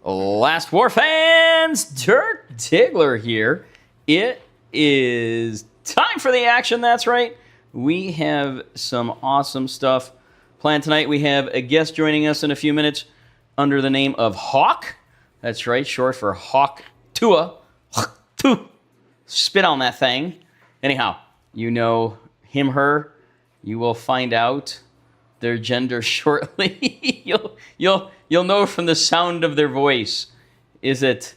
Last War fans, Dirk Diggler here. It is time for the action, that's right. We have some awesome stuff planned tonight. We have a guest joining us in a few minutes under the name of Hawk. That's right, short for Hawk Tua. Spit on that thing. Anyhow, you know him, her. You will find out their gender shortly. You'll know from the sound of their voice. Is it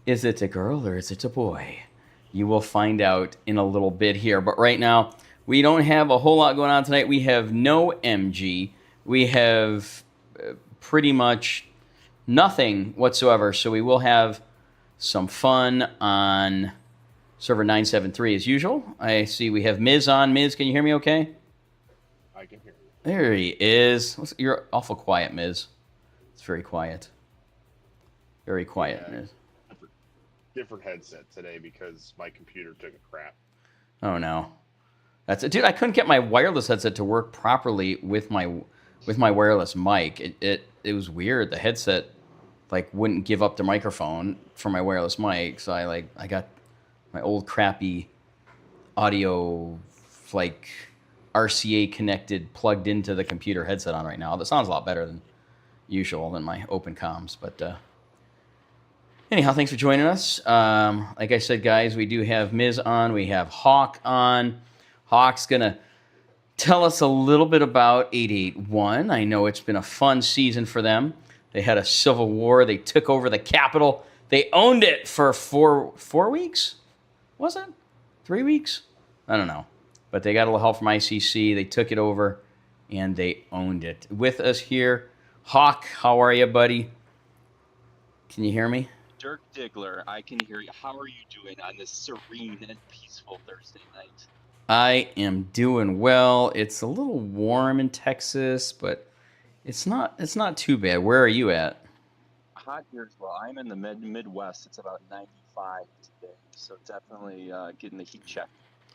a girl or is it a boy? You will find out in a little bit here. But right now, we don't have a whole lot going on tonight. We have no MG. We have pretty much nothing whatsoever. So we will have some fun on server 973 as usual. I see we have Miz on. Miz, can you hear me okay? I can hear you. There he is. You're awful quiet, Miz. It's very quiet. Very quiet, Yeah, Miz. different headset today because my computer took a crap. Oh no. That's it. Dude, I couldn't get my wireless headset to work properly with my wireless mic. It was weird. The headset wouldn't give up the microphone for my wireless mic, so I got my old crappy audio RCA connected plugged into the computer headset on right now. That sounds a lot better than usual than my open comms, but anyhow, thanks for joining us. Like I said, guys, we do have Miz on. We have Hawk on. Hawk's going to tell us a little bit about 881. I know it's been a fun season for them. They had a civil war. They took over the Capitol. They owned it for four weeks? Was it? 3 weeks? I don't know. But they got a little help from ICC. They took it over, and they owned it. With us here, Hawk, how are you, buddy? Can you hear me? Dirk Diggler, I can hear you. How are you doing on this serene and peaceful Thursday night? I am doing well. It's a little warm in Texas, but it's not too bad. Where are you at? Hot here as well. I'm in the Midwest. It's about 95 today, so definitely getting the heat check.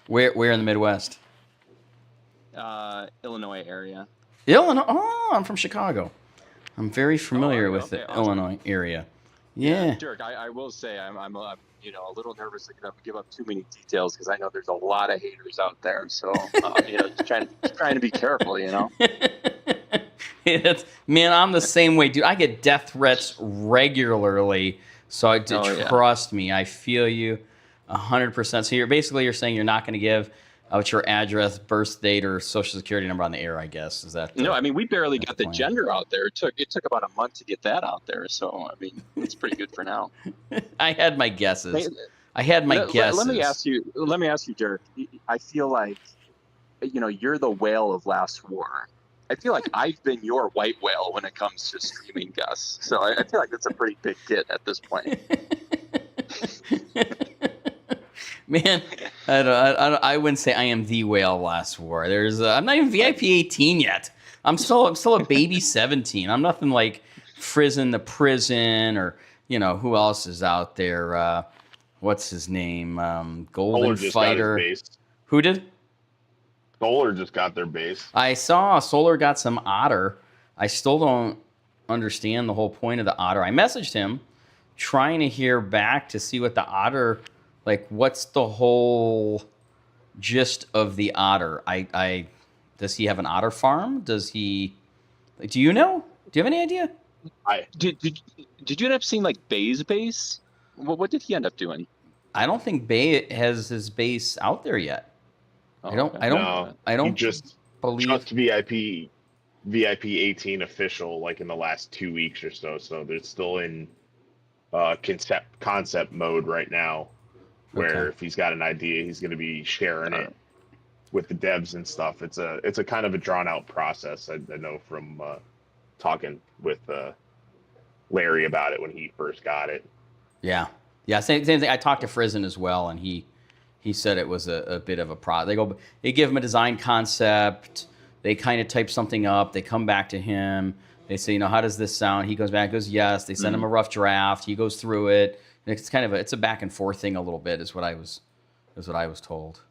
Where in the Midwest? Illinois area. Illinois. Oh, I'm from Chicago. I'm very familiar with the awesome. Illinois area. Yeah. Dirk, I will say I'm a little nervous to give up too many details because I know there's a lot of haters out there. So just trying to be careful. Man, I'm the same way, dude. I get death threats regularly, so trust me. I feel you 100%. So you're saying you're not going to give out your address, birth date, or social security number on the air, I guess. Is that no, I mean, we barely got the gender out there. It took about a month to get that out there. So, I mean, it's pretty good for now. I had my guesses. Guesses. Let me ask you, Dirk. I feel like, you're the whale of Last War. I feel like I've been your white whale when it comes to streaming guests. So I feel like that's a pretty big get at this point. Man, I wouldn't say I am the whale Last War. I'm not even VIP 18 yet. I'm still a baby 17. I'm nothing like Frizen the Prison or who else is out there. What's his name? Golden Fighter. Who did? Solar just got their base. I saw Solar got some otter. I still don't understand the whole point of the otter. I messaged him trying to hear back to see what the otter, what's the whole gist of the otter? Does he have an otter farm? Does he? Do you know? Do you have any idea? Did you end up seeing Bay's base? What did he end up doing? I don't think Bay has his base out there yet. I don't he just VIP 18 official in the last 2 weeks or so. So they're still in concept mode right now, where if he's got an idea, he's going to be sharing it with the devs and stuff. It's a kind of a drawn out process. I know from talking with Larry about it when he first got it. Yeah. Same thing. I talked to Frizen as well, and he said it was a bit of a they give him a design concept. They kind of type something up. They come back to him. They say, how does this sound? He goes back, goes, yes. They send him a rough draft. He goes through it. And it's kind of it's a back and forth thing a little bit is what I was told.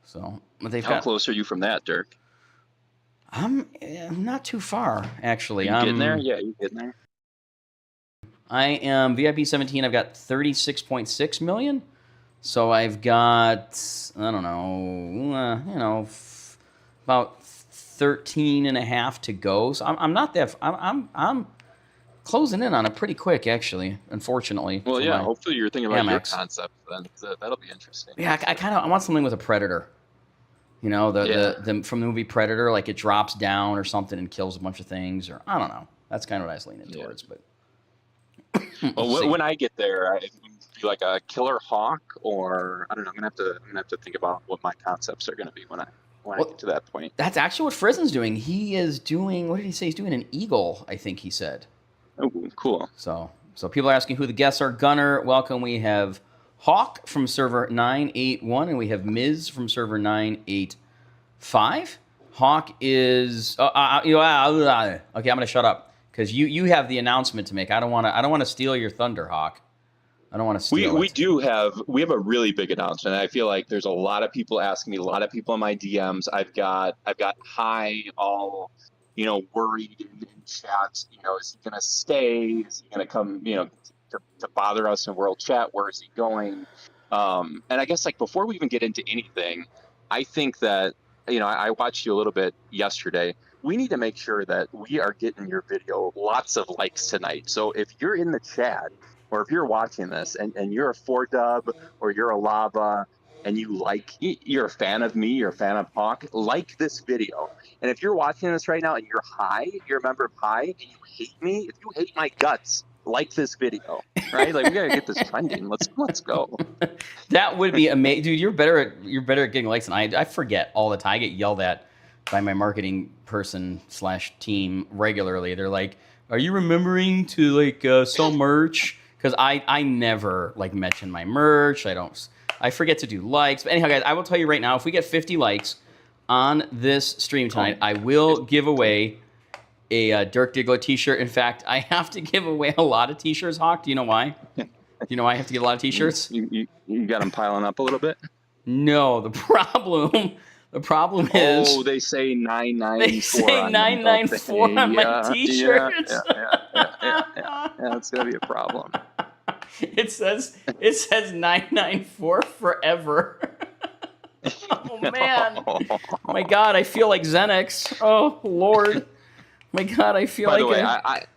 So how close are you from that, Dirk? I'm not too far, actually. You getting there? Yeah, you getting there? I am VIP 17. I've got 36.6 million. So I've got, I don't know, about 13 and a half to go. So I'm not that. I'm closing in on it pretty quick, actually. Unfortunately. Well, yeah. Hopefully, you're thinking about your Amex. concept. Then that'll be interesting. Yeah, I want something with a predator. You know, the from the movie Predator, like it drops down or something and kills a bunch of things, or I don't know. That's kind of what I was leaning towards, but. Well, when I get there, I do like a killer hawk, or I don't know. I'm gonna have to think about what my concepts are gonna be when I get to that point. That's actually what Frizen's doing. He is doing, what did he say? He's doing an eagle, I think he said. Oh, cool. So people are asking who the guests are. Gunner, welcome. We have Hawk from server 981, and we have Miz from server 985. Hawk is okay. I'm gonna shut up because you have the announcement to make. I don't want to steal your thunder, Hawk. I don't want to steal it. We have a really big announcement. I feel like there's a lot of people asking me, a lot of people in my DMs. I've got High all, worried in chats. Is he gonna stay? Is he gonna come? To bother us in world chat? Where is he going? And I guess before we even get into anything, I think that I watched you a little bit yesterday. We need to make sure that we are getting your video lots of likes tonight. So if you're in the chat, or if you're watching this and you're a 4-dub or you're a lava and you're a fan of me, you're a fan of Hawk, like this video. And if you're watching this right now and you're High, you're a member of High, and you hate me, if you hate my guts, like this video, right? We gotta get this trending. Let's go. That would be amazing, dude. You're better at getting likes than I forget all the time. I get yelled at by my marketing person / team regularly. They're like, "Are you remembering to sell merch?" Because I never mention my merch. I forget to do likes. But anyhow, guys, I will tell you right now, if we get 50 likes on this stream tonight, I will give away a Dirk Diggler t-shirt. In fact, I have to give away a lot of t-shirts, Hawk. Do you know why? Do you know why I have to get a lot of t-shirts? You got them piling up a little bit? No, the problem is... Oh, they say 994. They say 994 on my t-shirts. Yeah, that's going to be a problem. It says 994 forever. Oh, man. Oh, my God, I feel like Xanax. Oh, Lord. My God, I feel By the like...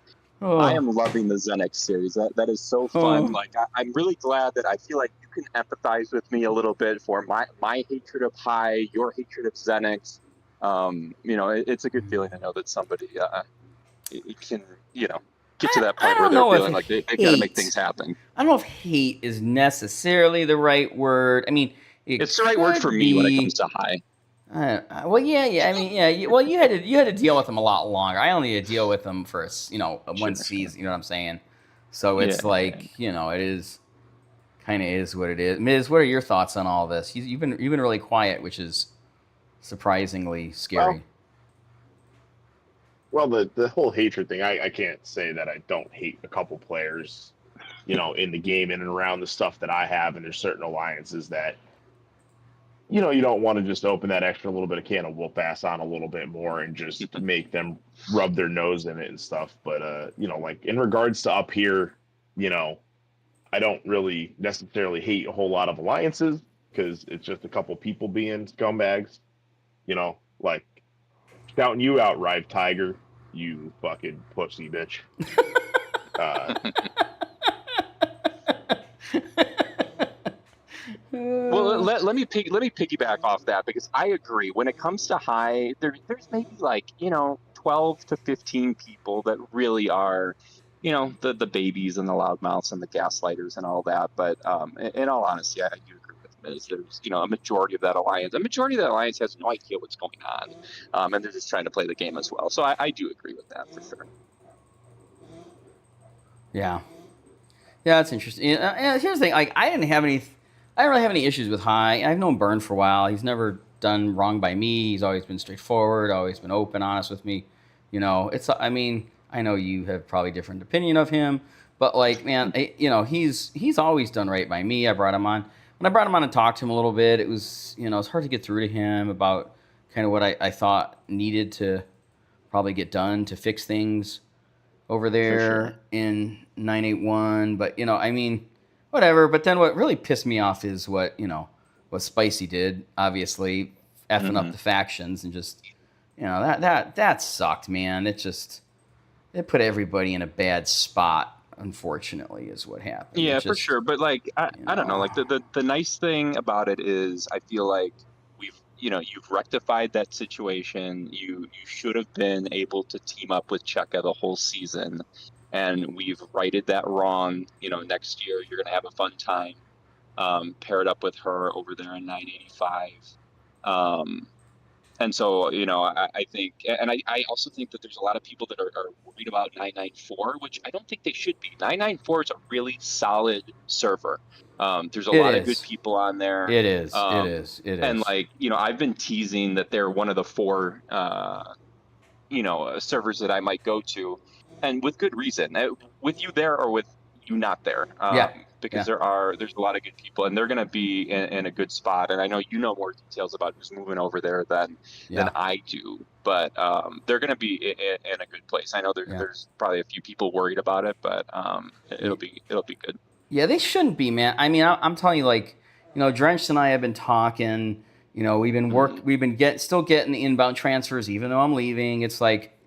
way, I am loving the Xanax series. That is so fun. I'm really glad that I feel like you can empathize with me a little bit for my hatred of High, your hatred of Xanax. It's a good feeling to know that somebody can, get to that point where they're feeling like they got to make things happen. I don't know if hate is necessarily the right word. I mean, it's the right word for me when it comes to High. Well, yeah. I mean, yeah. Well, you had to deal with them a lot longer. I only had to deal with them for one season. You know what I'm saying? So it's it is kind of is what it is. Miz, what are your thoughts on all this? You've been really quiet, which is surprisingly scary. Well, the whole hatred thing, I can't say that I don't hate a couple players, in the game in and around the stuff that I have, and there's certain alliances that. You don't want to just open that extra little bit of can of whoop ass on a little bit more and just make them rub their nose in it and stuff. But, in regards to up here, I don't really necessarily hate a whole lot of alliances because it's just a couple people being scumbags, shouting you out, Rive Tiger, you fucking pussy bitch. Well, let me piggyback off that because I agree. When it comes to High, there's maybe 12 to 15 people that really are, the babies and the loudmouths and the gaslighters and all that. But in all honesty, I do agree with Miz. There's a majority of that alliance. A majority of that alliance has no idea what's going on, and they're just trying to play the game as well. So I do agree with that for sure. Yeah, that's interesting. Here's the thing: I don't really have any issues with High. I've known Burn for a while. He's never done wrong by me. He's always been straightforward, always been open, honest with me. I know you have probably a different opinion of him, but man, he's always done right by me. I brought him on. When I brought him on and talked to him a little bit, it was, it's hard to get through to him about kind of what I thought needed to probably get done to fix things. over For sure. there in 981. But I mean, whatever. But then what really pissed me off is what Spicy did. Obviously, effing up the factions and just that sucked, man. It put everybody in a bad spot. Unfortunately, is what happened. Yeah, for sure. But like, I don't know. Like the nice thing about it is, I feel like you've rectified that situation. You should have been able to team up with Cheka the whole season, and we've righted that wrong. Next year you're gonna have a fun time, paired up with her over there in 985. And so, I think, and I also think that there's a lot of people that are worried about 994, which I don't think they should be. 994 is a really solid server. There's a lot of good people on there. It is. It is. And like, I've been teasing that they're one of the 4, servers that I might go to, and with good reason. With you there or with you not there. Because there's a lot of good people, and they're going to be in a good spot. And I know you know more details about who's moving over there than I do, but they're going to be in a good place. I know there's probably a few people worried about it, but it'll be good. Yeah, they shouldn't be, man. I mean, I'm telling you, like, Drenched and I have been talking. We've been still getting the inbound transfers, even though I'm leaving. It's like,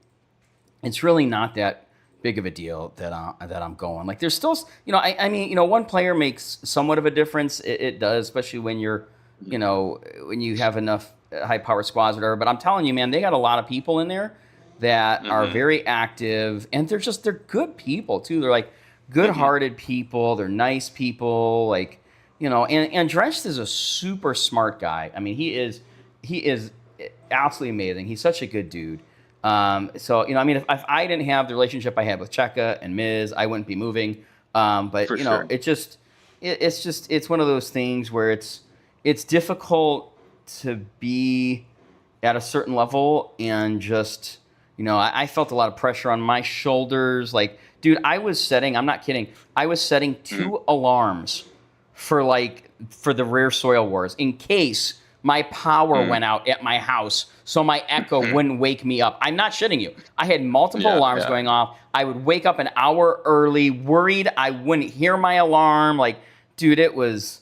it's really not that big of a deal that I'm going. Like, there's still, I mean, one player makes somewhat of a difference. It does, especially when you're, when you have enough high power squads or whatever. But I'm telling you, man, they got a lot of people in there that are very active, and they're good people too. They're like good-hearted people. They're nice people. Like, and Drenched is a super smart guy. I mean, he is absolutely amazing. He's such a good dude. So, I mean, if I didn't have the relationship I had with Cheka and Miz, I wouldn't be moving. But For sure. It's one of those things where it's difficult to be at a certain level and just, I felt a lot of pressure on my shoulders. Like, dude, I'm not kidding. I was setting 2 alarms for the Rare Soil Wars in case my power went out at my house, so my Echo wouldn't wake me up. I'm not shitting you. I had multiple alarms going off. I would wake up an hour early, worried I wouldn't hear my alarm. Like, dude, it was,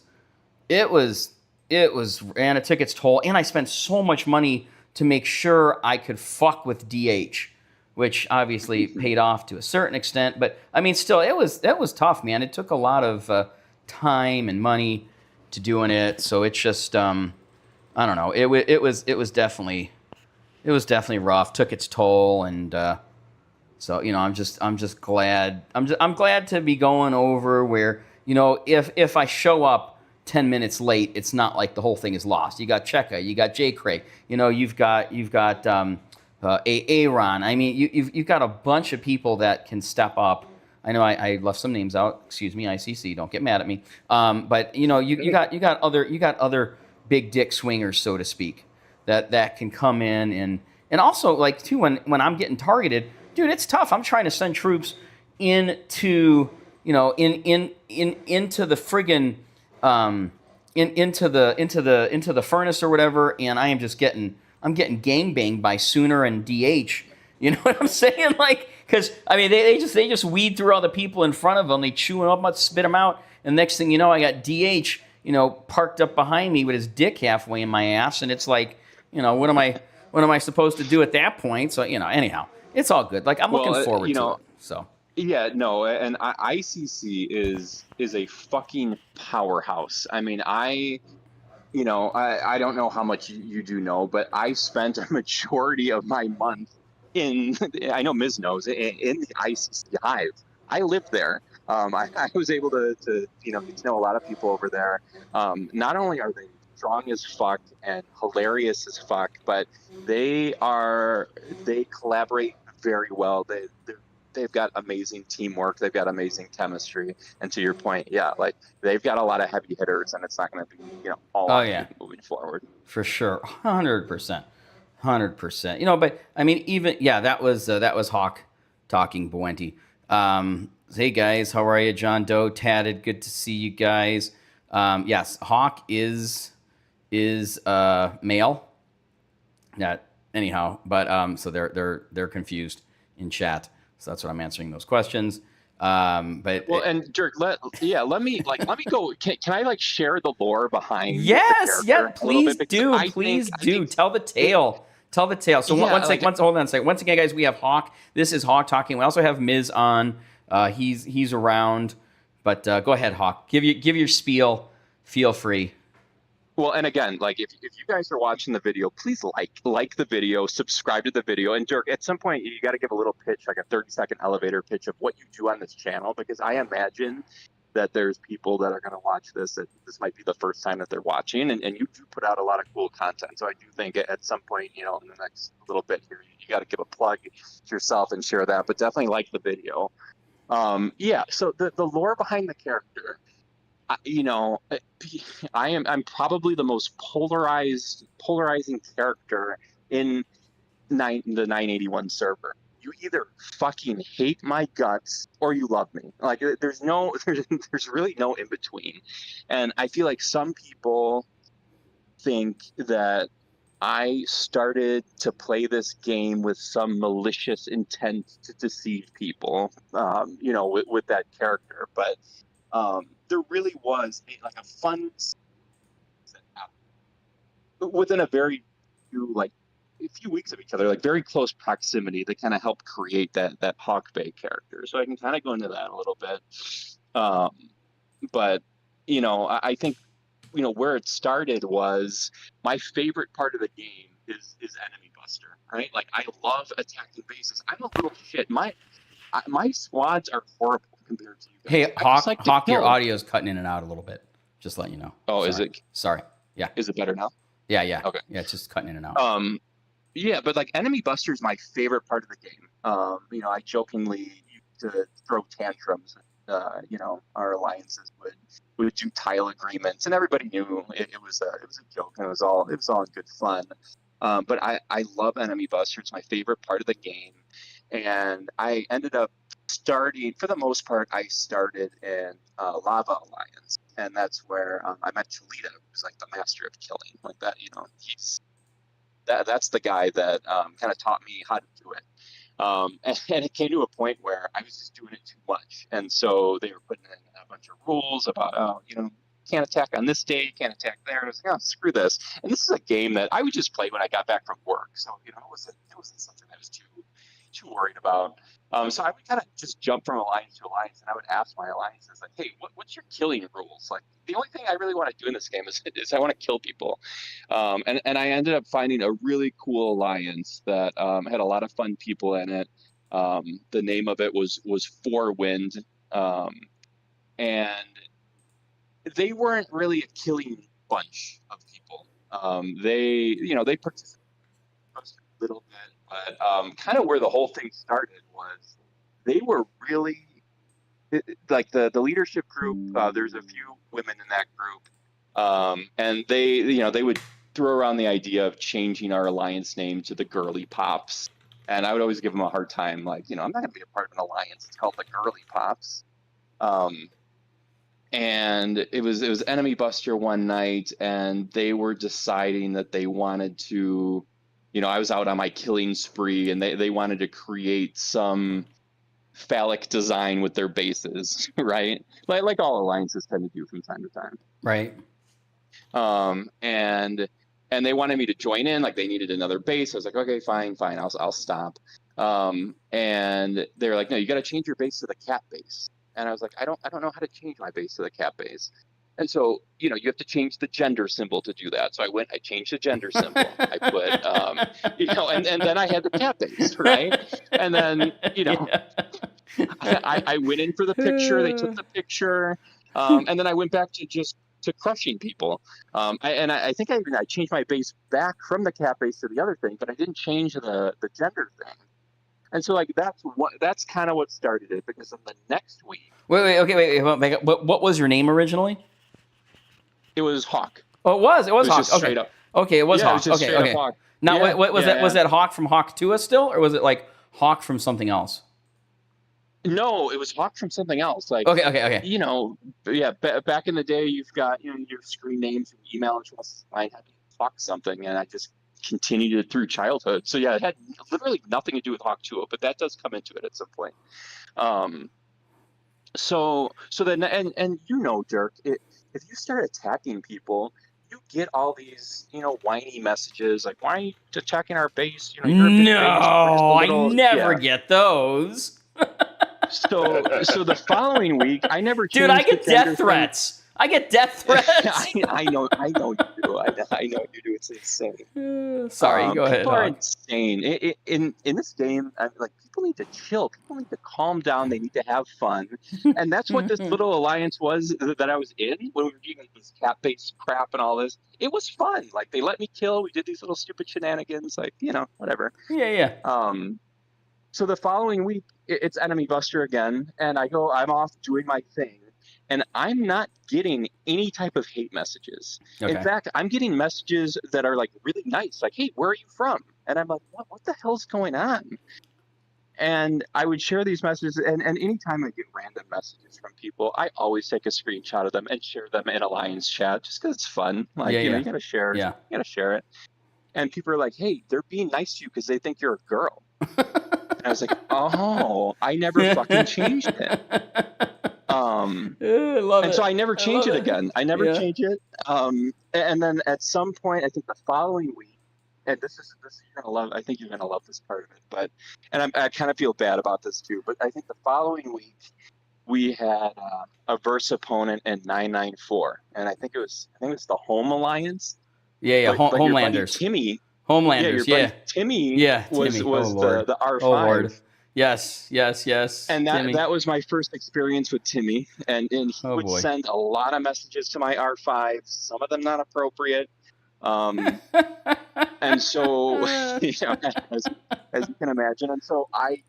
and it took its toll. And I spent so much money to make sure I could fuck with DH, which obviously paid off to a certain extent. But I mean, still, that was tough, man. It took a lot of time and money to doing it. So it's just, I don't know. It was definitely rough. Took its toll, and so I'm just glad. I'm glad to be going over where if I show up 10 minutes late, it's not like the whole thing is lost. You got Cheka, you got J. Craig, you've got Aaron. I mean, you've got a bunch of people that can step up. I know I left some names out. Excuse me, ICC. Don't get mad at me. But you got other big dick swingers, so to speak, that can come in and also, like, too, when I'm getting targeted, dude, it's tough. I'm trying to send troops into into the friggin' into the furnace or whatever, and I'm getting gangbanged by Sooner and DH. You know what I'm saying? Like, because I mean, they just weed through all the people in front of them. They chew them up, spit them out, and next thing you know, I got DH, parked up behind me with his dick halfway in my ass, and it's like, what am I supposed to do at that point? So, anyhow, it's all good. Like, I'm looking forward to it. So. Yeah, no, and ICC is a fucking powerhouse. I mean, I don't know how much you do know, but I spent a majority of my month I know Ms. knows, in the ICC hive. I lived there. I was able to get to know a lot of people over there. Not only are they strong as fuck and hilarious as fuck, but they collaborate very well. They've got amazing teamwork. They've got amazing chemistry. And to your point, yeah, like, they've got a lot of heavy hitters, and it's not going to be all moving forward. For sure, 100%. 100%. But I mean, even that was Hawk talking Buenti. Hey guys, how are you? John Doe, Tatted, good to see you guys. Yes, Hawk is male. Anyhow, but so they're confused in chat. So that's what I'm answering those questions. But well, and Dirk, let me go. Can I like share the lore behind yes, the yeah, character a little please bit? do, I please think do. Tell the tale. Tell the tale. So yeah, hold on a second. Once again, guys, we have Hawk. This is Hawk talking. We also have Miz on. He's around. But go ahead, Hawk. Give your spiel. Feel free. Well, and again, like if you guys are watching the video, please like the video, subscribe to the video, and Dirk, at some point you got to give a little pitch, like a 30-second elevator pitch of what you do on this channel, because I imagine that there's people that are going to watch this that this might be the first time that they're watching, and you do put out a lot of cool content. So I do think at some point, in the next little bit here, you got to give a plug to yourself and share that, but definitely like the video. So the lore behind the character. I'm probably the most polarizing character in the 981 server. You either fucking hate my guts or you love me. Like there's really no in between. And I feel like some people think that I started to play this game with some malicious intent to deceive people, with that character. But there really was a fun within a few weeks of each other, like very close proximity that kind of helped create that Hawk Bay character. So I can kind of go into that a little bit. But I think where it started was my favorite part of the game is enemy buster, right? Like I love attacking bases. I'm a little shit. My squads are horrible compared to you guys. Hey, Hawk, your audio is cutting in and out a little bit. Just letting you know. Oh, Sorry. is it? Sorry. Yeah. Is it better now? Yeah. Okay. Yeah, it's just cutting in and out. Yeah, but like enemy buster is my favorite part of the game. I jokingly used to throw tantrums. Our alliances would do tile agreements, and everybody knew it was a joke, and it was all in good fun. But I love enemy buster. It's my favorite part of the game, and I ended up starting, for the most part, I started in Lava Alliance, and that's where I met Chalita, who's like the master of killing, like that. That's the guy that kind of taught me how to do it. And it came to a point where I was just doing it too much, and so they were putting in a bunch of rules about can't attack on this day, can't attack there. And I was like, oh, screw this. And this is a game that I would just play when I got back from work, so it wasn't something I was too worried about. So I would kind of just jump from alliance to alliance, and I would ask my alliances, like, hey, what's your killing rules? Like, the only thing I really want to do in this game is I want to kill people. And I ended up finding a really cool alliance that had a lot of fun people in it. The name of it was Four Wind. And they weren't really a killing bunch of people. They participated a little bit, but kind of where the whole thing started was they were really like the leadership group. There's a few women in that group, and they would throw around the idea of changing our alliance name to the Girly Pops, and I would always give them a hard time, like, I'm not going to be a part of an alliance. It's called the Girly Pops. And it was Enemy Buster one night, and they were deciding that they wanted to, I was out on my killing spree, and they wanted to create some phallic design with their bases, right? Like all alliances tend to do from time to time. Right. And they wanted me to join in, like they needed another base. I was like, okay, fine, I'll stop. And they were like, no, you got to change your base to the cat base. And I was like, I don't know how to change my base to the cat base. And so, you have to change the gender symbol to do that. So I changed the gender symbol. I put, and then I had the cat base, right? And then, I went in for the picture. They took the picture. And then I went back to crushing people. I think I changed my base back from the cat base to the other thing, but I didn't change the gender thing. And so, like, that's kind of what started it, because in the next week... Wait. What was your name originally? It was Hawk. Oh, it was Hawk. Just straight up. Okay, it was Hawk. It was just straight up Hawk. Now, what was that? Was that Hawk from Hawk 2 still, or was it like Hawk from something else? No, it was Hawk from something else. Like, okay. Back in the day, you've got your screen names and email addresses. I had Hawk something, and I just continued through childhood. So yeah, it had literally nothing to do with Hawk Tuah, but that does come into it at some point. So then, and Dirk, if you start attacking people, you get all these, whiny messages like, "Why are you attacking our base? You're a big base. Where's the No, I little?" never Yeah. get those. So the following week, I never Dude, I changed the get gender death thing. threats. I get death threats. I know you do. I know you do. It's insane. Sorry, go ahead, People are Hawk. insane in this game. Like, people need to chill. People need to calm down. They need to have fun, and that's what this little alliance was that I was in when we were doing this cat-based crap and all this. It was fun. Like, they let me kill. We did these little stupid shenanigans. Like, whatever. Yeah. So the following week, it's Enemy Buster again, and I'm off doing my thing, and I'm not getting any type of hate messages. Okay. In fact, I'm getting messages that are like really nice, like, "Hey, where are you from?" And I'm like, what the hell's going on? And I would share these messages, and anytime I get random messages from people, I always take a screenshot of them and share them in Alliance chat, just because it's fun. Like, you gotta share it. Yeah. You gotta share it. And people are like, "Hey, they're being nice to you because they think you're a girl." And I was like, "Oh, I never fucking changed it." I love it. So I never change it again. I never change it. And then at some point, I think the following week, and this you're gonna love. I think you're gonna love this part of it. But I kind of feel bad about this too. But I think the following week we had a verse opponent in 994, and I think it was the Home Alliance. Yeah. But Homelanders. Timmy. Homelanders. Yeah, Timmy. Was the R5. Oh Lord. Yes. And Timmy. that was my first experience with Timmy, and he would send a lot of messages to my R5, some of them not appropriate. And so, as you can imagine, and so I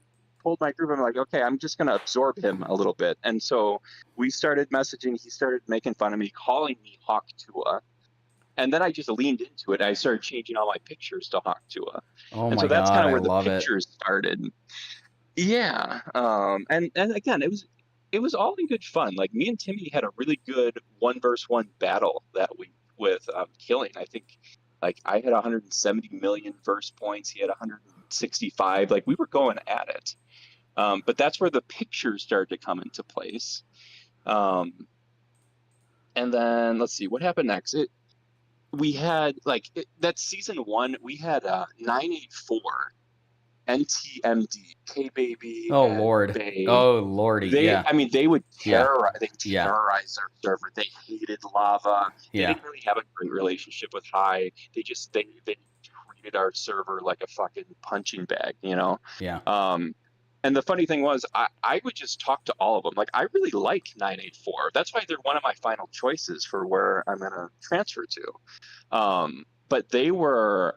told my group, I'm like, okay, I'm just going to absorb him a little bit. And so we started messaging. He started making fun of me, calling me Hawk Tuah. And then I just leaned into it. I started changing all my pictures to Hawk Tuah. Oh and my so that's God, kind of where I the pictures started. Yeah. And again, it was all in good fun. Like, me and Timmy had a really good 1v1 battle that week with killing. I think, like, I had 170 million verse points. He had 165. Like, we were going at it. But that's where the pictures started to come into place. And then let's see what happened next. We had that season 1. We had 984. NTMD, K Baby. Oh Lord. Oh Lordy. I mean, they would terrorize. They terrorized our server. They hated lava. They didn't really have a great relationship with High. They treated our server like a fucking punching bag, Yeah. And the funny thing was, I would just talk to all of them. Like, I really like 984. That's why they're one of my final choices for where I'm gonna transfer to. But they were.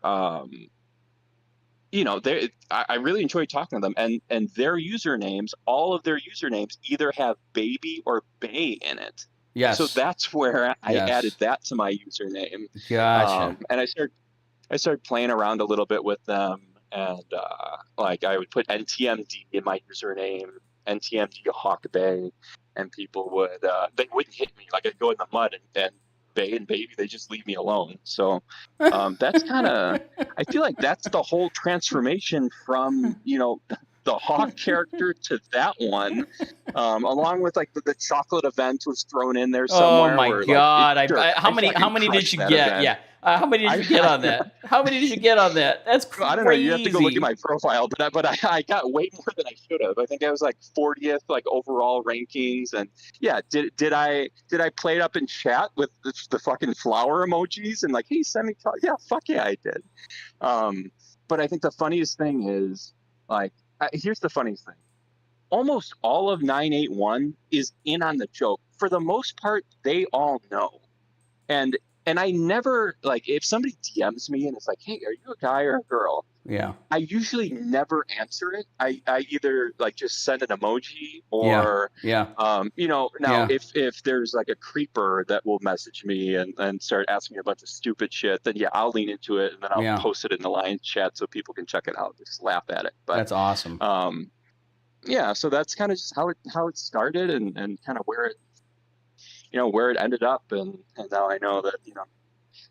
I really enjoy talking to them, and their usernames, all of their usernames either have baby or bay in it. Yes. So that's where I added that to my username. Gotcha. And I started playing around a little bit with them, and I would put NTMD in my username, NTMD Hawk Bay, and people would they wouldn't hit me. Like, I'd go in the mud and Bay and Baby, they just leave me alone. So that's kind of, I feel like that's the whole transformation from the Hawk character to that one, along with like the chocolate event was thrown in there somewhere. Oh my God! How many did you get? Event. Yeah. How many did you get on that? How many did you get on that? That's crazy. I don't know. You have to go look at my profile, but I got way more than I should have. I think I was like 40th, like, overall rankings, and did I play it up in chat with the fucking flower emojis and like, hey, send me? Yeah, fuck yeah, I did. But I think the funniest thing is, like, here's the funniest thing. Almost all of 981 is in on the joke. For the most part, they all know, and I never, like, if somebody DMs me and it's like, hey, are you a guy or a girl? Yeah. I usually never answer it. I either like just send an emoji or if there's like a creeper that will message me and start asking me a bunch of stupid shit, then I'll lean into it and then I'll post it in the Lions chat so people can check it out, just laugh at it. But that's awesome. So that's kind of just how it started and kind of where it ended up, and now I know that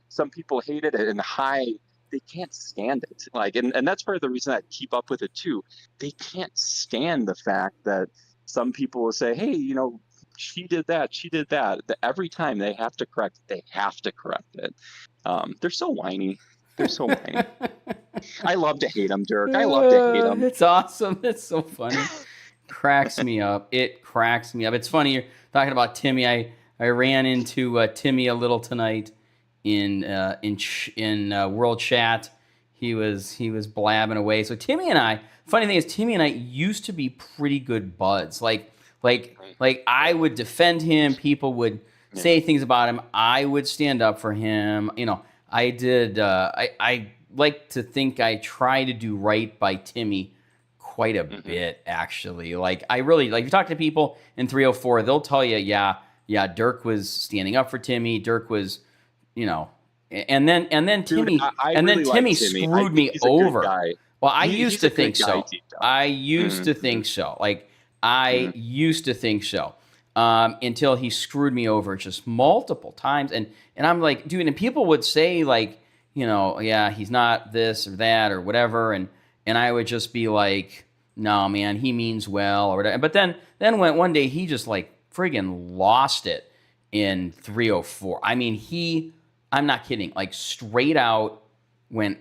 some people hated it, and High they can't stand it. Like, and that's part of the reason I keep up with it too. They can't stand the fact that some people will say, hey, she did that, she did that. Every time they have to correct it, they have to correct it. They're so whiny. They're so whiny. I love to hate them, Dirk. I love to hate them. It's awesome. It's so funny. Cracks me up. It cracks me up. It's funny you're talking about Timmy. I ran into Timmy a little tonight in World Chat. He was blabbing away. So Timmy and I. Funny thing is, Timmy and I used to be pretty good buds. Like I would defend him. People would say things about him. I would stand up for him. I did. I like to think I try to do right by Timmy quite a bit, actually. Like, I really, like, if you talk to people in 304, they'll tell you, yeah, Dirk was standing up for Timmy. Dirk was, and then Timmy, Dude, I and really then Timmy like Timmy. screwed me He's a good over. guy. Well, I He's used a to good think guy so. deep down. I used to think so. Like, I used to think so. Until he screwed me over just multiple times. And I'm like, dude, and people would say, like, yeah, he's not this or that or whatever. And I would just be like, no, man, he means well or whatever. But then one day he just like friggin' lost it in 304. I mean, I'm not kidding, like straight out went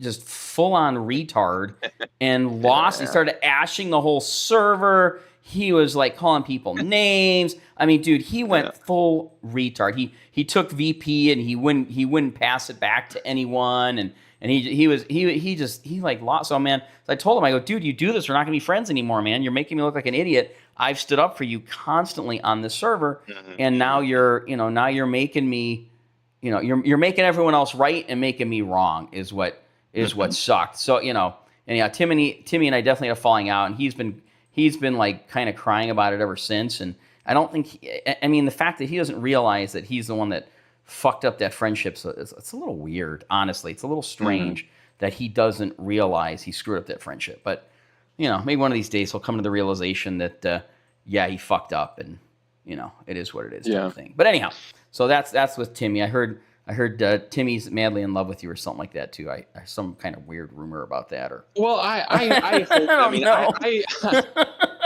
just full on retard and lost. He started ashing the whole server. He was like calling people names. I mean, dude, he went full retard. He took VP and he wouldn't pass it back to anyone. And he like lost. So, man, so I told him, I go, dude, you do this, we're not gonna be friends anymore, man. You're making me look like an idiot. I've stood up for you constantly on this server, and now you're making me, you're making everyone else right and making me wrong is what sucked. So, and yeah, Timmy and I definitely had a falling out, and he's been like kind of crying about it ever since. And I don't think, the fact that he doesn't realize that he's the one that fucked up that friendship, so it's a little weird, honestly. It's a little strange that he doesn't realize he screwed up that friendship. But, maybe one of these days he'll come to the realization that, he fucked up, and, it is what it is, type of thing. But anyhow, so that's with Timmy. I heard Timmy's madly in love with you or something like that too. I some kind of weird rumor about that. Or well, I hope. I mean,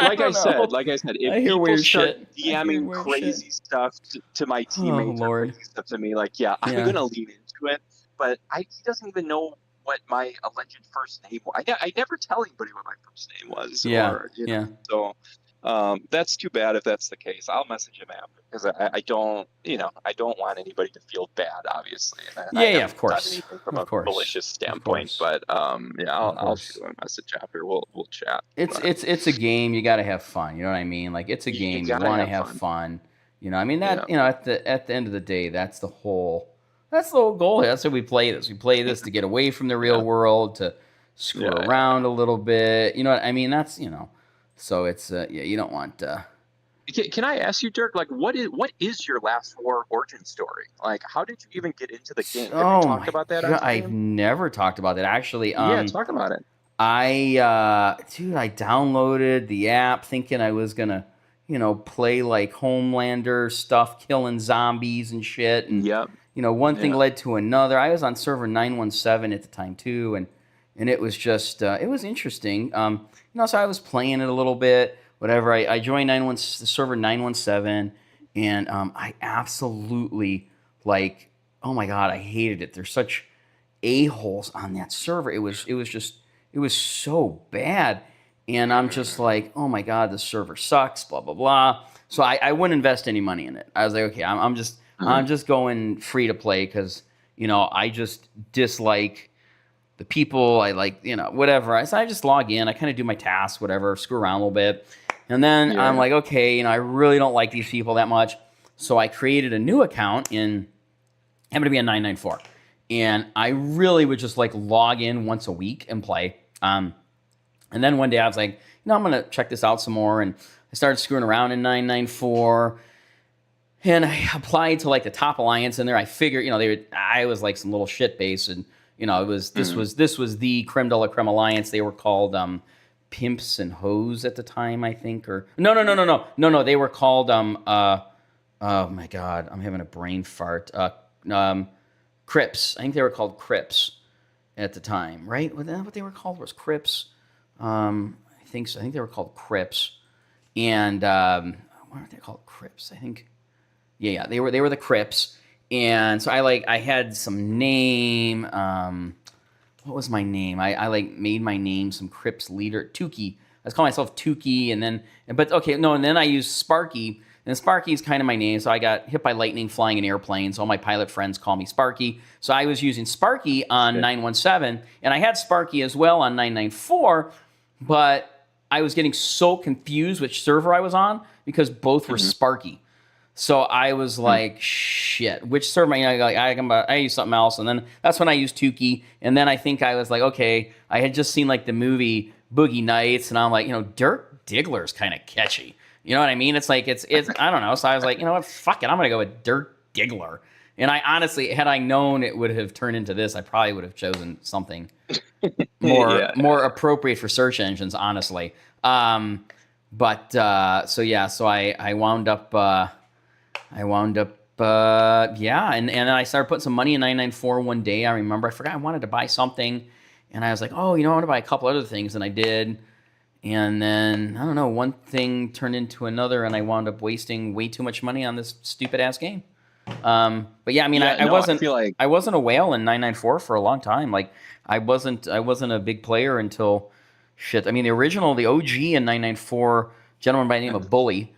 like I said, if I hear people weird start shit. DMing crazy stuff to my teammates or crazy stuff to me, like, I'm gonna lean into it. But he doesn't even know what my alleged first name was. I never tell anybody what my first name was. So that's too bad if that's the case. I'll message him after, because I don't want anybody to feel bad, obviously. And of course. anything from a malicious standpoint, but I'll shoot him a message after. We'll chat. It's a game. You got to have fun. You know what I mean? Like, it's a game. You want to have fun. At the end of the day, that's the whole goal. That's why we play this. We play this to get away from the real world, to screw around a little bit. You know what I mean? That's So it's you don't want. Can I ask you, Dirk? Like, what is your Last War origin story? Like, how did you even get into the game? Have you talked about that? I've never talked about it, actually. Talk about it. I downloaded the app thinking I was gonna, play like Homelander stuff, killing zombies and shit. And one thing led to another. I was on server 917 at the time too, and it was just it was interesting. So I was playing it a little bit, whatever. I joined server 917, and I absolutely, like, oh my God, I hated it. There's such a-holes on that server. It was so bad. And I'm just like, oh my God, this server sucks, blah, blah, blah. So I wouldn't invest any money in it. I was like, okay, I'm just going free to play, because, I just dislike the people. I like, whatever. So I just log in. I kind of do my tasks, whatever, screw around a little bit. And then I'm like, okay, I really don't like these people that much. So I created a new account happened to be a 994. And I really would just like log in once a week and play. And then one day I was like, I'm going to check this out some more. And I started screwing around in 994. And I applied to like the top alliance in there. I figured, I was like some little shit base, and this was the creme de la creme alliance. They were called Pimps and Hoes at the time, I think, or no. They were called oh my God, I'm having a brain fart. Crips. I think they were called Crips. at the time, right? Was that what they were called? Was Crips? I think so. I think they were called Crips, and what were they called? Crips, I think. Yeah, they were the Crips, and so I had some name. What was my name? I made my name some Crips leader, Tukey. I was calling myself Tukey, and then I used Sparky, and Sparky is kind of my name. So I got hit by lightning flying an airplane, so all my pilot friends call me Sparky. So I was using Sparky on 917, and I had Sparky as well on 994, but I was getting so confused which server I was on because both were Sparky. So I was like, shit, which server? I used something else. And then that's when I used Tukey. And then I think I was like, okay, I had just seen like the movie Boogie Nights. And I'm like, Dirk Diggler is kind of catchy. You know what I mean? It's like, it's I don't know. So I was like, you know what? Fuck it. I'm going to go with Dirk Diggler. And I honestly, had I known it would have turned into this, I probably would have chosen something more appropriate for search engines, honestly. So I wound up... and then I started putting some money in 994 one day. I remember, I forgot I wanted to buy something, and I was like, oh, I want to buy a couple other things, and I did. And then, I don't know, one thing turned into another, and I wound up wasting way too much money on this stupid-ass game. I wasn't a whale in 994 for a long time. Like, I wasn't a big player until, the OG in 994, gentleman by the name of Bully,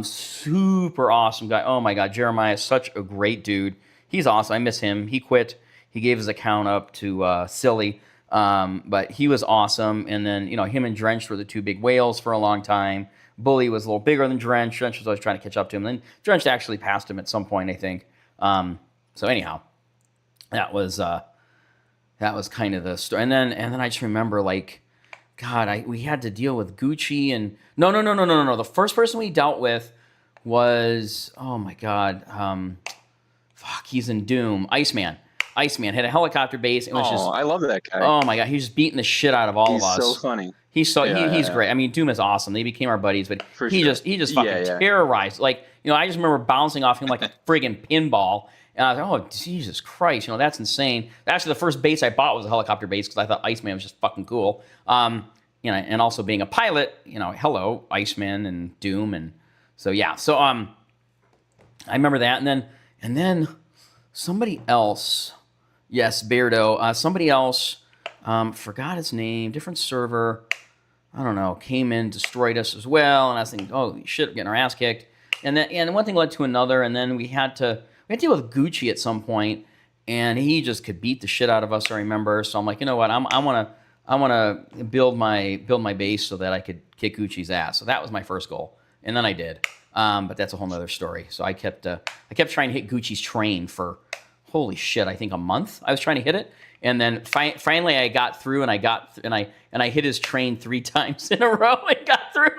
super awesome guy. Oh my God, Jeremiah is such a great dude. He's awesome. I miss him. He quit. He gave his account up to Silly, but he was awesome. And then him and Drench were the two big whales for a long time. Bully was a little bigger than Drench. Drench was always trying to catch up to him. And then Drench actually passed him at some point, I think. So anyhow, that was kind of the story. And then I just remember like, God, we had to deal with Gucci and no. The first person we dealt with was, oh my God, he's in Doom. Iceman had a helicopter base. It was I love that guy. Oh my God, he was just beating the shit out of all of us. He's so funny. He's great. I mean, Doom is awesome. They became our buddies, but he just fucking terrorized. Like, I just remember bouncing off him like a friggin' pinball. And I was like, oh, Jesus Christ, that's insane. Actually, the first base I bought was a helicopter base because I thought Iceman was just fucking cool. And also being a pilot, hello, Iceman and Doom. And so, yeah. So, I remember that. And then somebody else, yes, Beardo, somebody else, forgot his name, different server, I don't know, came in, destroyed us as well. And I was thinking, oh, shit, we're getting our ass kicked. And one thing led to another. And then we had to deal with Gucci at some point, and he just could beat the shit out of us. I remember, so I'm like, you know what? I want to build my base so that I could kick Gucci's ass. So that was my first goal, and then I did. But that's a whole nother story. So I kept trying to hit Gucci's train for, holy shit, I think a month. I was trying to hit it, and then finally I got through, and I hit his train 3 times in a row and got through.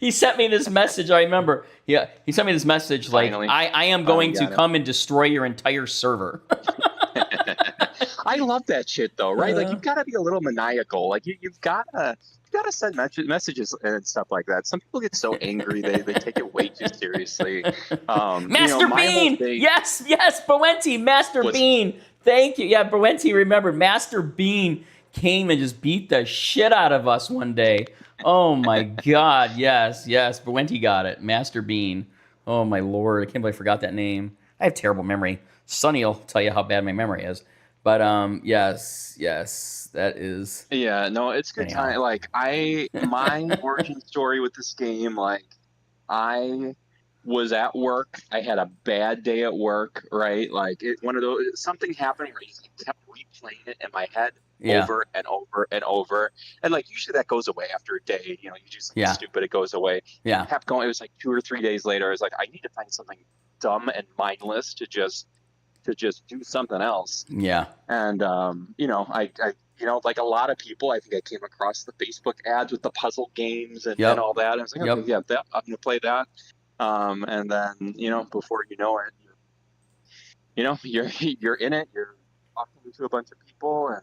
He sent me this message. I remember. Yeah, he sent me this message like, I am going to come and destroy your entire server. I love that shit though, right? Like, you've got to be a little maniacal. Like, you've got to send messages and stuff like that. Some people get so angry they take it way too seriously. Master Bean, yes, Boenti, Master Bean. Thank you. Yeah, Boenti remembered. Master Bean came and just beat the shit out of us one day. Oh my God, yes, Boenti got it. Master Bean. Oh my Lord, I can't believe I forgot that name. I have terrible memory. Sonny will tell you how bad my memory is. But yes, that is. Yeah, no, it's good time. Like, my origin story with this game, like, I was at work. I had a bad day at work, right? Like, one of those, something happening where you kept replaying it in my head over and over and over. And like, usually that goes away after a day. You do something stupid, it goes away. Yeah. It kept going. It was like 2 or 3 days later. I was like, I need to find something dumb and mindless to just do something else. Yeah. And I like a lot of people, I think I came across the Facebook ads with the puzzle games and all that. And I was like, okay, I'm gonna play that. And then before you know it, you're in it. You're talking to a bunch of people, and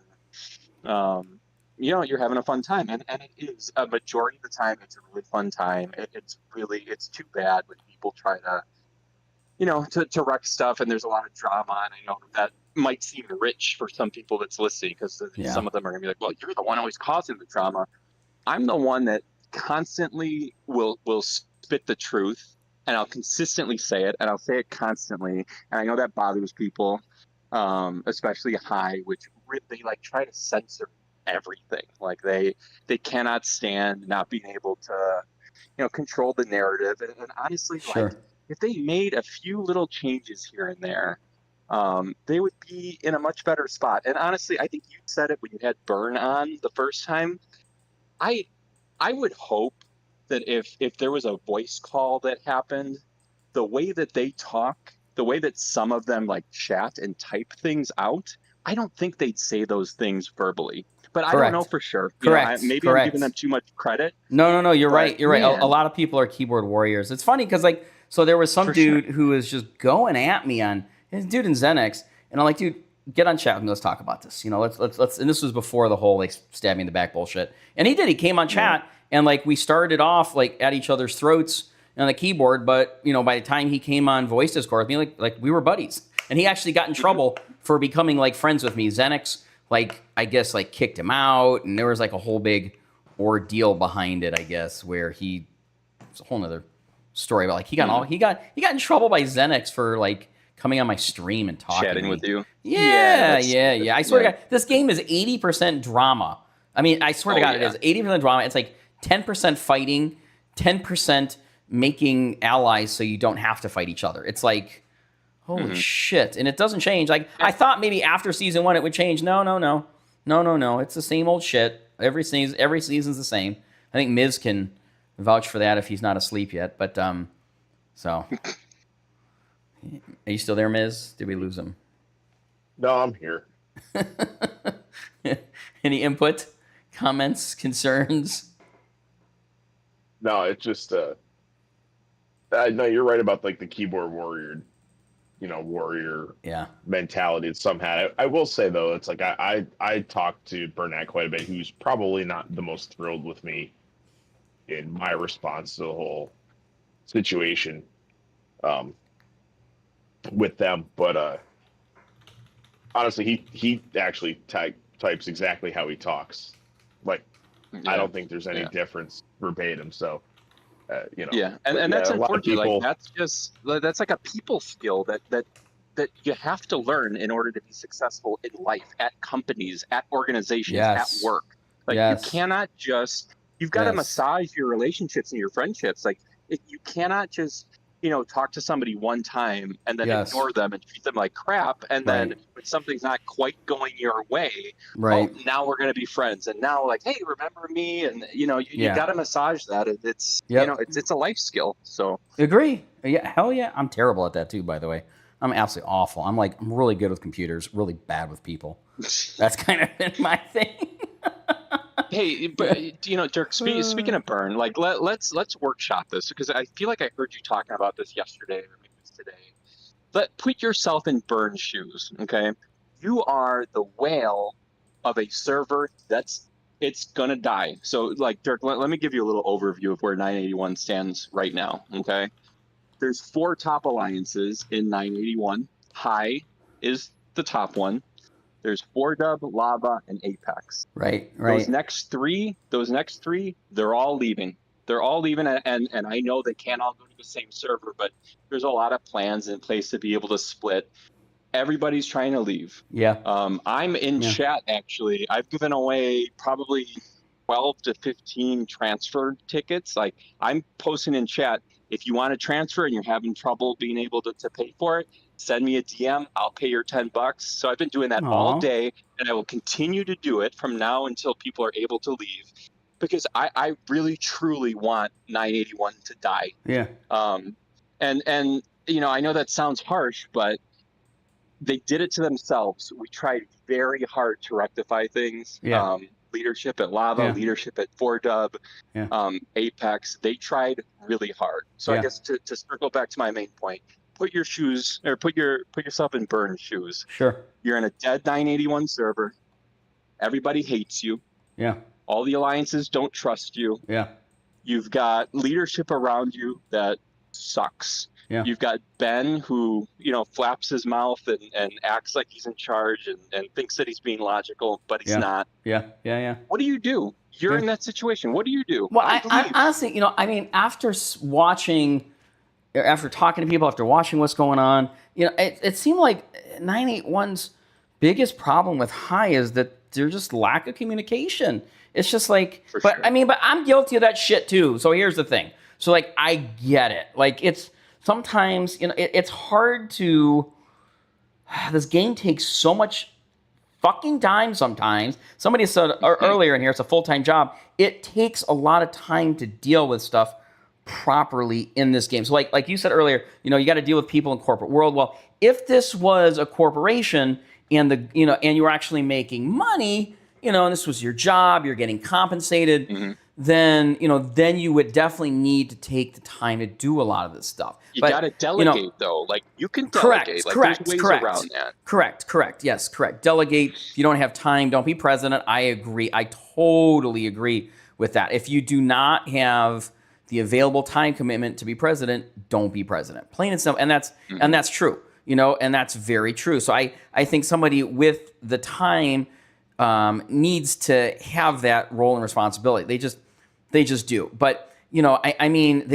you're having a fun time. And it is a majority of the time, it's a really fun time. It's too bad when people try to to wreck stuff, and there's a lot of drama, and I know that might seem rich for some people that's listening, because some of them are gonna be like, well, you're the one always causing the drama. I'm the one that constantly will spit the truth, and I'll consistently say it, and I'll say it constantly, and I know that bothers people, especially high, which they like try to censor everything. Like they cannot stand not being able to control the narrative, and honestly, like, if they made a few little changes here and there, they would be in a much better spot. And honestly, I think you said it when you had Burn on the first time. I I would hope that if there was a voice call that happened, the way that they talk, the way that some of them like chat and type things out, I don't think they'd say those things verbally. But I don't know for sure. Maybe I'm giving them too much credit. No. You're right. You're right. A lot of people are keyboard warriors. It's funny because so there was some dude who was just going at me on his dude in Xenix, and I'm like, dude, get on chat and let's talk about this. Let's. And this was before the whole like stab me in the back bullshit. And he did. He came on chat and like we started off like at each other's throats on the keyboard, but by the time he came on voice Discord with me, like we were buddies. And he actually got in trouble for becoming like friends with me. Xenix, like I guess like kicked him out, and there was like a whole big ordeal behind it, I guess, where it's a whole nother story about like he got in trouble by Xenix for like coming on my stream and chatting with you. Yeah. I swear to God, this game is 80% drama. I mean, I swear to God, it is 80% drama. It's like 10% fighting, 10% making allies so you don't have to fight each other. It's like, holy shit. And it doesn't change. Like, I thought maybe after season 1 it would change. No. It's the same old shit. Every season's the same. I think Miz can vouch for that if he's not asleep yet. But, so. Are you still there, Miz? Did we lose him? No, I'm here. Any input, comments, concerns? No, it's just no, you're right about like the keyboard warrior, warrior mentality that some had. I will say though, it's like I talked to Burnett quite a bit, who's probably not the most thrilled with me in my response to the whole situation with them, but honestly, he actually types exactly how he talks. Like, I don't think there's any difference verbatim. So, and that's unfortunate. Like that's like a people skill that you have to learn in order to be successful in life, at companies, at organizations, at work. Like you cannot just. You've got to massage your relationships and your friendships. Like you cannot just talk to somebody one time and then ignore them and treat them like crap. And then when something's not quite going your way, now we're going to be friends. And now like, hey, remember me? And you got to massage that. It's, it's a life skill. So agree. Yeah. Hell yeah. I'm terrible at that too, by the way. I'm absolutely awful. I'm really good with computers, really bad with people. That's kind of been my thing. Hey, but Dirk, speaking of Burn, like let's workshop this, because I feel like I heard you talking about this yesterday, or maybe it was today. Put yourself in Burn's shoes, okay? You are the whale of a server it's gonna die. So like Dirk, let me give you a little overview of where 981 stands right now, okay? There's 4 top alliances in 981. High is the top one. There's 4Dub, Lava, and Apex. Right. Those next three, they're all leaving. They're all leaving, and I know they can't all go to the same server, but there's a lot of plans in place to be able to split. Everybody's trying to leave. Yeah. I'm in chat, actually. I've given away probably 12 to 15 transfer tickets. Like, I'm posting in chat, if you want to transfer and you're having trouble being able to pay for it, send me a DM. I'll pay your $10. So I've been doing that all day, and I will continue to do it from now until people are able to leave, because I really truly want 981 to die. Yeah. And I know that sounds harsh, but they did it to themselves. We tried very hard to rectify things. Yeah. Leadership at Lava, leadership at 4Dub, Apex, they tried really hard. So I guess to circle back to my main point, put yourself in Burn's shoes. Sure. You're in a dead 981 server. Everybody hates you. Yeah. All the alliances don't trust you. Yeah. You've got leadership around you that sucks. Yeah. You've got Ben who, flaps his mouth and acts like he's in charge and thinks that he's being logical, but he's Yeah. not. Yeah. Yeah. Yeah. What do you do? You're Yeah. in that situation. What do you do? Well, I I leave. honestly, I mean, after talking to people, after watching what's going on, it seemed like 981's biggest problem with High is that there's just lack of communication. It's just like, For but sure. I mean, but I'm guilty of that shit too. So here's the thing. So like, I get it. Like it's sometimes, it's hard to. This game takes so much fucking time sometimes. Somebody said earlier in here, it's a full-time job. It takes a lot of time to deal with stuff properly in this game. So like you said earlier, you got to deal with people in corporate world. Well, if this was a corporation and and you were actually making money, and this was your job, you're getting compensated, then you would definitely need to take the time to do a lot of this stuff. You got to delegate, though. Like, you can delegate. There's ways around that. Correct. Yes, correct. Delegate. If you don't have time, don't be president. I agree. I totally agree with that. If you do not have the available time commitment to be president, don't be president. Plain and simple. And that's true. And that's very true. So I think somebody with the time needs to have that role and responsibility. They just do. But I mean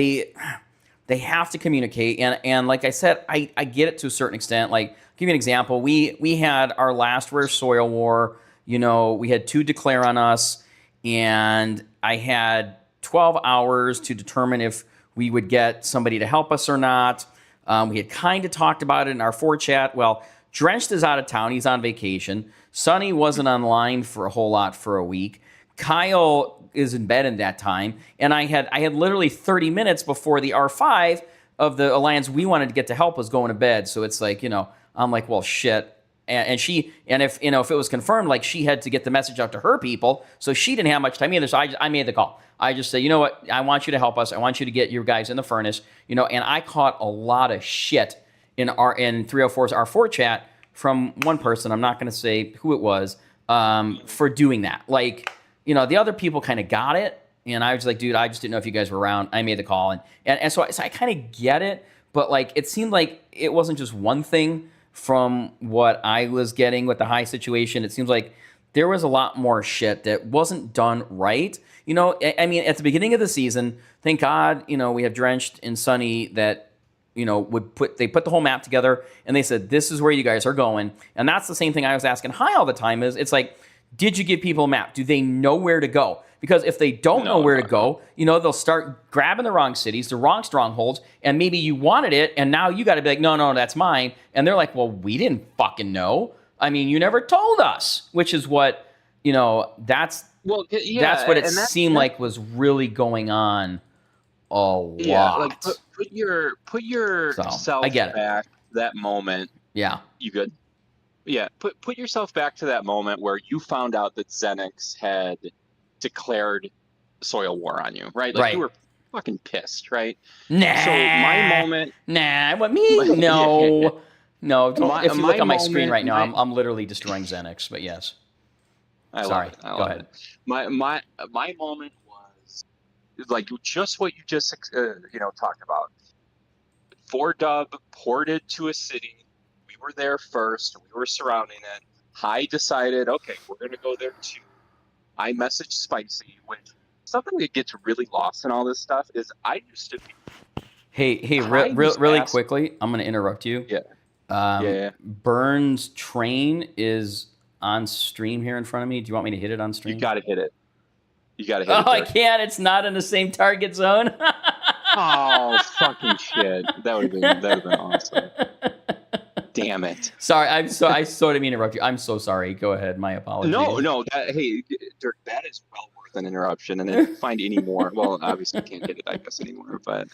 they have to communicate, and like I said, I get it to a certain extent. Like, I'll give you an example. We had our last rare soil war. We had 2 declare on us, and I had 12 hours to determine if we would get somebody to help us or not. We had kind of talked about it in our 4 chat. Well, Drenched is out of town. He's on vacation. Sonny wasn't online for a whole lot for a week. Kyle is in bed in that time, and I had literally 30 minutes before the R5 of the alliance we wanted to get to help was going to bed. So it's like, I'm like, well, shit. And if it was confirmed, like, she had to get the message out to her people, so she didn't have much time either. So I made the call. I just said, you know what? I want you to help us. I want you to get your guys in the furnace. And I caught a lot of shit in 304's R4 chat from one person. I'm not going to say who it was, for doing that. Like, the other people kind of got it, and I was like, dude, I just didn't know if you guys were around. I made the call, and so I kind of get it, but like, it seemed like it wasn't just one thing from what I was getting with the High situation. It seems like there was a lot more shit that wasn't done right. I mean, at the beginning of the season, thank God, we have Drenched and Sunny that, they put the whole map together, and they said, this is where you guys are going. And that's the same thing I was asking High all the time is, it's like, did you give people a map? Do they know where to go? Because if they don't know where to go, they'll start grabbing the wrong cities, the wrong strongholds, and maybe you wanted it, and now you got to be like, no, that's mine. And they're like, well, we didn't fucking know. I mean, you never told us, which is what, that's what it seemed like was really going on a lot. Yeah, like put yourself back that moment. Yeah. You good? Yeah, put yourself back to that moment where you found out that Xenix had declared soil war on you, right? Like, you were fucking pissed, right? Nah. So my moment. Nah. What me? No. No. If you look on my screen right now, I'm literally destroying Xenix. But yes. Sorry. Go ahead. My moment was like just what you just talked about. 4-dub ported to a city. We were there first. We were surrounding it. High decided, okay, we're going to go there too. I messaged Spicy, which something that gets really lost in all this stuff is I used to be. Hey, really quickly, I'm going to interrupt you. Yeah. Burns' train is on stream here in front of me. Do you want me to hit it on stream? You got to hit it. Oh, I can't. It's not in the same target zone. Oh, fucking shit. That would have been awesome. Damn it. Sorry, I sort of mean to interrupt you. I'm so sorry. Go ahead. My apologies. No. Hey, Dirk, that is well worth an interruption. And if you find any more, well, obviously you can't hit it, I guess, anymore. But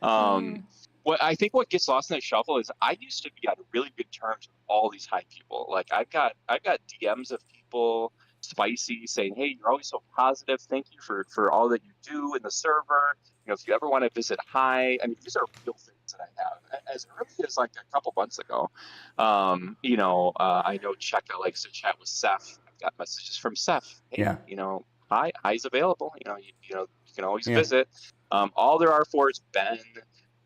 I think what gets lost in that shuffle is I used to be on really good terms with all these High people. Like, I've got DMs of people, Spicy, saying, hey, you're always so positive. Thank you for all that you do in the server. If you ever want to visit High, I mean, these are real things that I have. As early as like a couple months ago, I know Cheka likes to chat with Seth. I've got messages from Seth. Hey, High's available. You can always visit. All there are for is Ben.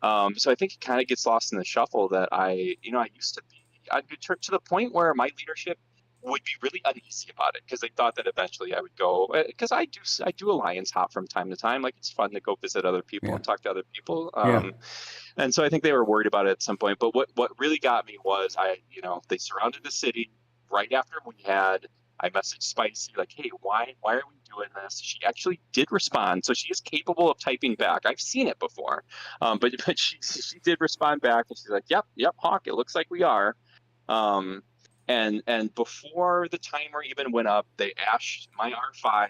So I think it kind of gets lost in the shuffle that I used to be. I'd be to the point where my leadership would be really uneasy about it because they thought that eventually I would go, because I do alliance hop from time to time. Like, it's fun to go visit other people Yeah. and talk to other people. Yeah. And so I think they were worried about it at some point. But what really got me was they surrounded the city right after I messaged Spicy like, hey, why are we doing this? She actually did respond, so she is capable of typing back. I've seen it before, but she did respond back, and she's like, yep, Hawk, it looks like we are. Um, and before the timer even went up, they ashed my R5.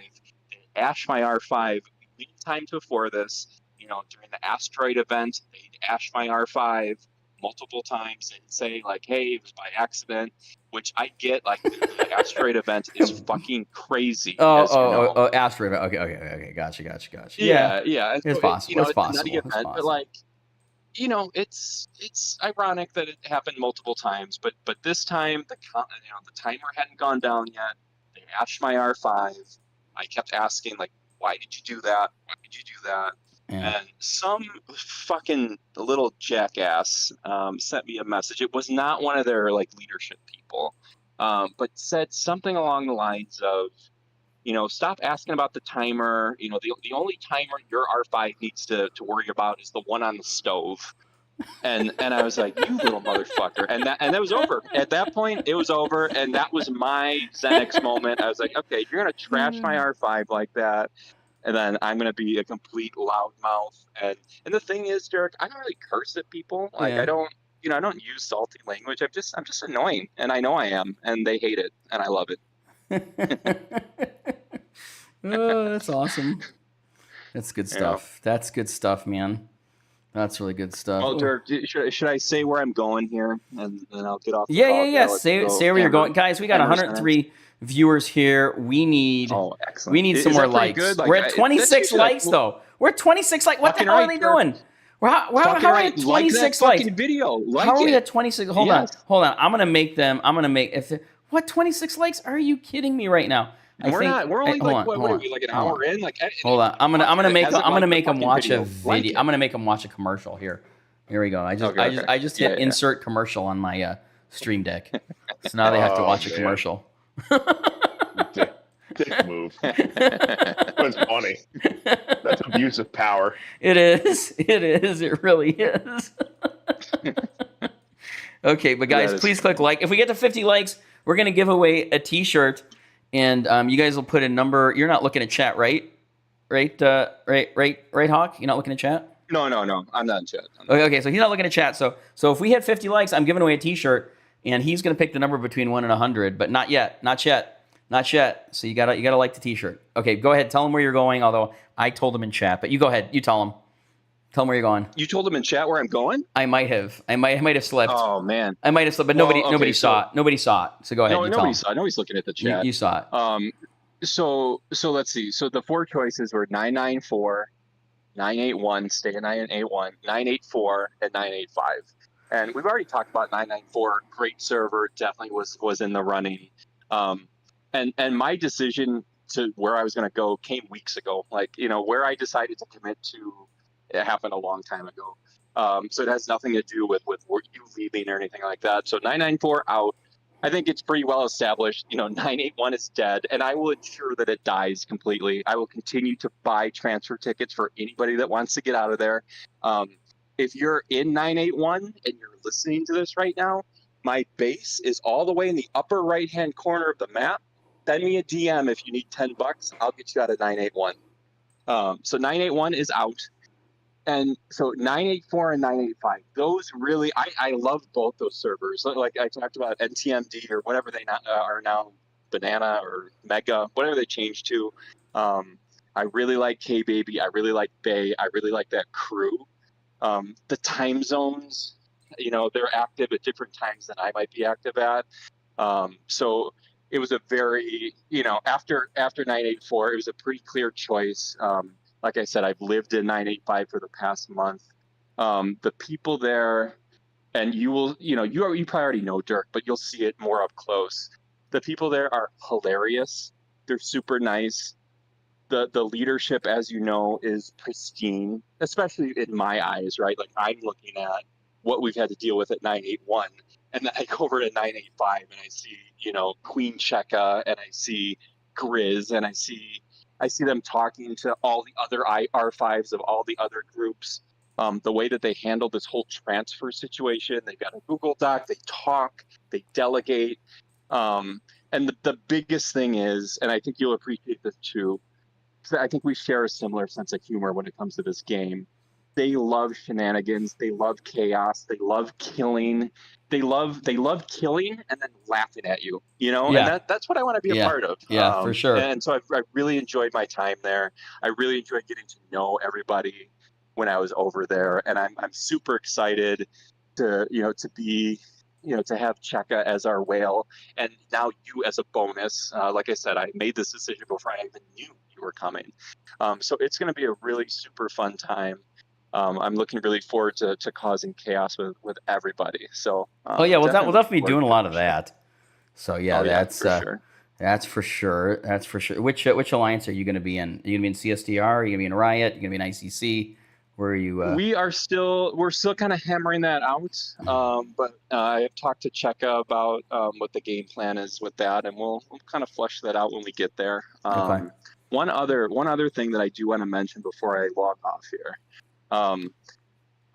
They ashed my R5 many times before this. During the asteroid event, they'd ash my R5 multiple times and say like, hey, it was by accident, which I get. Like, the asteroid event is fucking crazy, as you know. Oh, asteroid. Okay. Gotcha. Yeah. It's So possible. It's it's a nutty possible. It's event, but possible. like, it's ironic that it happened multiple times, but this time the timer hadn't gone down yet. They ashed my R5. I kept asking like, why did you do that? Why did you do that? Yeah. And some fucking little jackass sent me a message. It was not one of their like leadership people, but said something along the lines of, stop asking about the timer. The only timer your R5 needs to worry about is the one on the stove. And I was like, you little motherfucker. And that was over. At that point, it was over. And that was my Xenix moment. I was like, okay, you're going to trash my R5 like that. And then I'm going to be a complete loudmouth. And the thing is, Dirk, I don't really curse at people. Like, Yeah. I don't use salty language. I'm just annoying. And I know I am. And they hate it. And I love it. Oh, that's awesome. That's good stuff. That's good stuff, man. That's really good stuff. Well, Dirk, should I say where I'm going here, and then I'll get off the call? Yeah. Say where you're going, guys. We got 103 viewers here. We need some more likes. Good? Like, we're at 26 likes though. We're at 26 likes. What the hell are they doing? How are we at 26 likes? Video. How are we at 26? Hold on. I'm gonna make them. What 26 likes? Are you kidding me right now? We're only like what are we, like an hour in? Like, hold on. I'm gonna make them watch a video. I'm gonna make them watch a commercial here. Here we go. I just hit insert commercial on my Stream Deck. So now they have to watch a commercial. Dick move. That's funny. That's abuse of power. It is. It really is. Okay, but guys, please click like. If we get to 50 likes, we're gonna give away a T-shirt, and you guys will put a number. You're not looking at chat, right? Right, Hawk? You're not looking at chat? No. I'm not in chat. Okay, so he's not looking at chat. So if we hit 50 likes, I'm giving away a T-shirt, and he's gonna pick the number between 1 and 100, but not yet. So you gotta like the T-shirt. Okay, go ahead. Tell him where you're going. Although I told him in chat, but you go ahead. You tell him. Tell him where you're going. You told him in chat where I'm going? I might have slipped. Oh man, I might have slipped, but nobody saw it. Nobody saw it. So go ahead. Nobody saw it. Nobody's looking at the chat. You saw it. So let's see. So the 4 choices were 994, 981, stay at 981, 984, and 985. And we've already talked about 994. Great server, definitely was in the running. And my decision to where I was going to go came weeks ago. Like, where I decided to commit to, it happened a long time ago. So it has nothing to do with you leaving or anything like that. So 994 out. I think it's pretty well established. 981 is dead, and I will ensure that it dies completely. I will continue to buy transfer tickets for anybody that wants to get out of there. If you're in 981 and you're listening to this right now, my base is all the way in the upper right-hand corner of the map. Send me a DM if you need $10. I'll get you out of 981. So 981 is out. And so 984 and 985, those really, I love both those servers. Like I talked about NTMD or whatever they are now, Banana or Mega, whatever they changed to. I really like K-Baby. I really like Bay. I really like that crew. The time zones, they're active at different times than I might be active at. So it was a very, after 984, it was a pretty clear choice. Like I said, I've lived in 985 for the past month. The people there, and you probably already know Dirk, but you'll see it more up close. The people there are hilarious. They're super nice. the leadership, as you know, is pristine, especially in my eyes, right? Like I'm looking at what we've had to deal with at 981, and then I go over to 985 and I see, Queen Cheka, and I see Grizz, and I see them talking to all the other R5s of all the other groups. The way that they handle this whole transfer situation, they've got a Google Doc, they talk, they delegate. And the biggest thing is, and I think you'll appreciate this too, because I think we share a similar sense of humor when it comes to this game. They love shenanigans. They love chaos. They love killing. They love killing and then laughing at you, and Yeah. that's what I want to be a part of. Yeah, for sure. And so I really enjoyed my time there. I really enjoyed getting to know everybody when I was over there, and I'm super excited to be to have Cheka as our whale, and now you as a bonus. Like I said, I made this decision before I even knew you were coming. So it's going to be a really super fun time. I'm looking really forward to causing chaos with everybody. So we'll definitely be doing a lot of that. So that's for sure. That's for sure. That's for sure. Which alliance are you going to be in? Are you going to be in CSDR? Are you going to be in Riot? Are you going to be in ICC? Where are you? We're still kind of hammering that out. But I have talked to Cheka about what the game plan is with that, and we'll kind of flush that out when we get there. Okay. One other thing that I do want to mention before I log off here.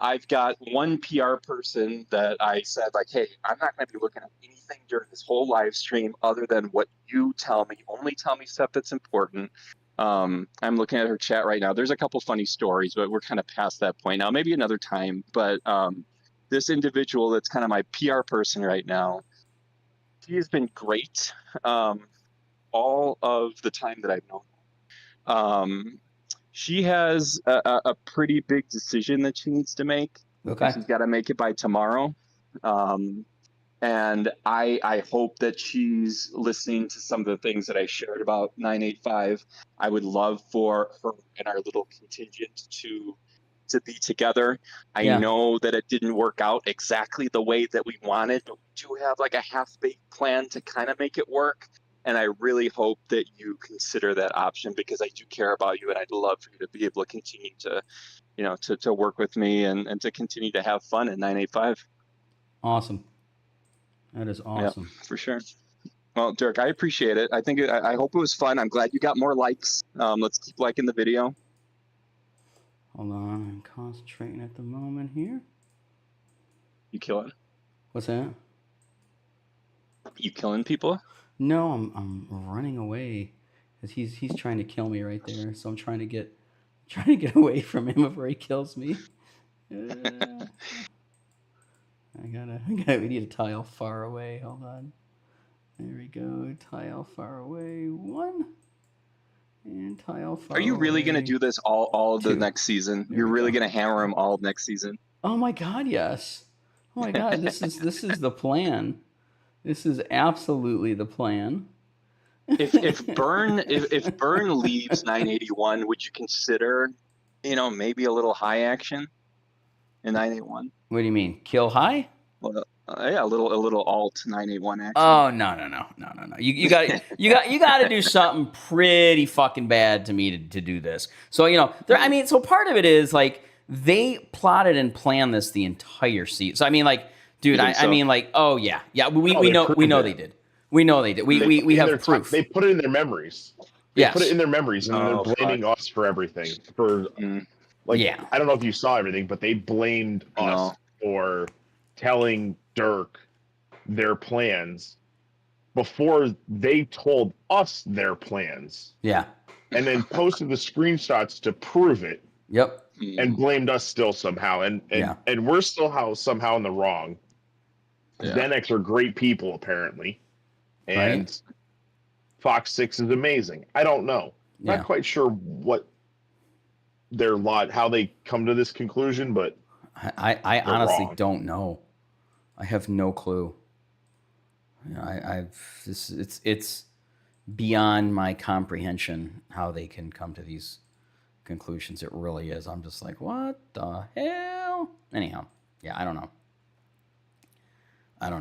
I've got one PR person that I said, like, hey, I'm not going to be looking at anything during this whole live stream other than what you tell me. Only tell me stuff that's important. I'm looking at her chat right now. There's a couple funny stories, but we're kind of past that point now. Maybe another time. But this individual that's kind of my PR person right now, she has been great all of the time that I've known her. She has a pretty big decision that she needs to make. Okay. She's got to make it by tomorrow. And I hope that she's listening to some of the things that I shared about 985. I would love for her and our little contingent to be together. I know that it didn't work out exactly the way that we wanted, but we do have like a half-baked plan to kind of make it work. And I really hope that you consider that option, because I do care about you, and I'd love for you to be able to continue to, to work with me and to continue to have fun in 985. Awesome. That is awesome. Yeah, for sure. Well, Dirk, I appreciate it. I hope it was fun. I'm glad you got more likes. Let's keep liking the video. Hold on, I'm concentrating at the moment here. You killing? What's that? You killing people? No, I'm running away, because he's trying to kill me right there. So I'm trying to get away from him before he kills me. We need a tile far away. Hold on. There we go. Tile far away 1. And tile far away. Are you really going to do this all of the 2. next season? You're really going to hammer him all of next season? Oh my God, yes. Oh my God, this is the plan. This is absolutely the plan. If Burn leaves 981, would you consider, maybe a little high action in 981? What do you mean? Kill high? Well, yeah, a little alt 981 action. Oh no. You got to do something pretty fucking bad to me to do this. So so part of it is like they plotted and planned this the entire season. So I mean, like, dude, I mean, like, oh yeah, we know they did. We know they did. We have proof. They put it in their memories. They put it in their memories, and they're blaming us for everything. I don't know if you saw everything, but they blamed us for telling Dirk their plans before they told us their plans. Yeah. And then posted the screenshots to prove it. Yep. And blamed us still somehow. And we're still somehow in the wrong. Yeah. Xenex are great people, apparently. And Fox 6 is amazing. I don't know. Not quite sure what their how they come to this conclusion, but I honestly don't know. I have no clue. It's beyond my comprehension how they can come to these conclusions. It really is. I'm just like, what the hell? Anyhow, I don't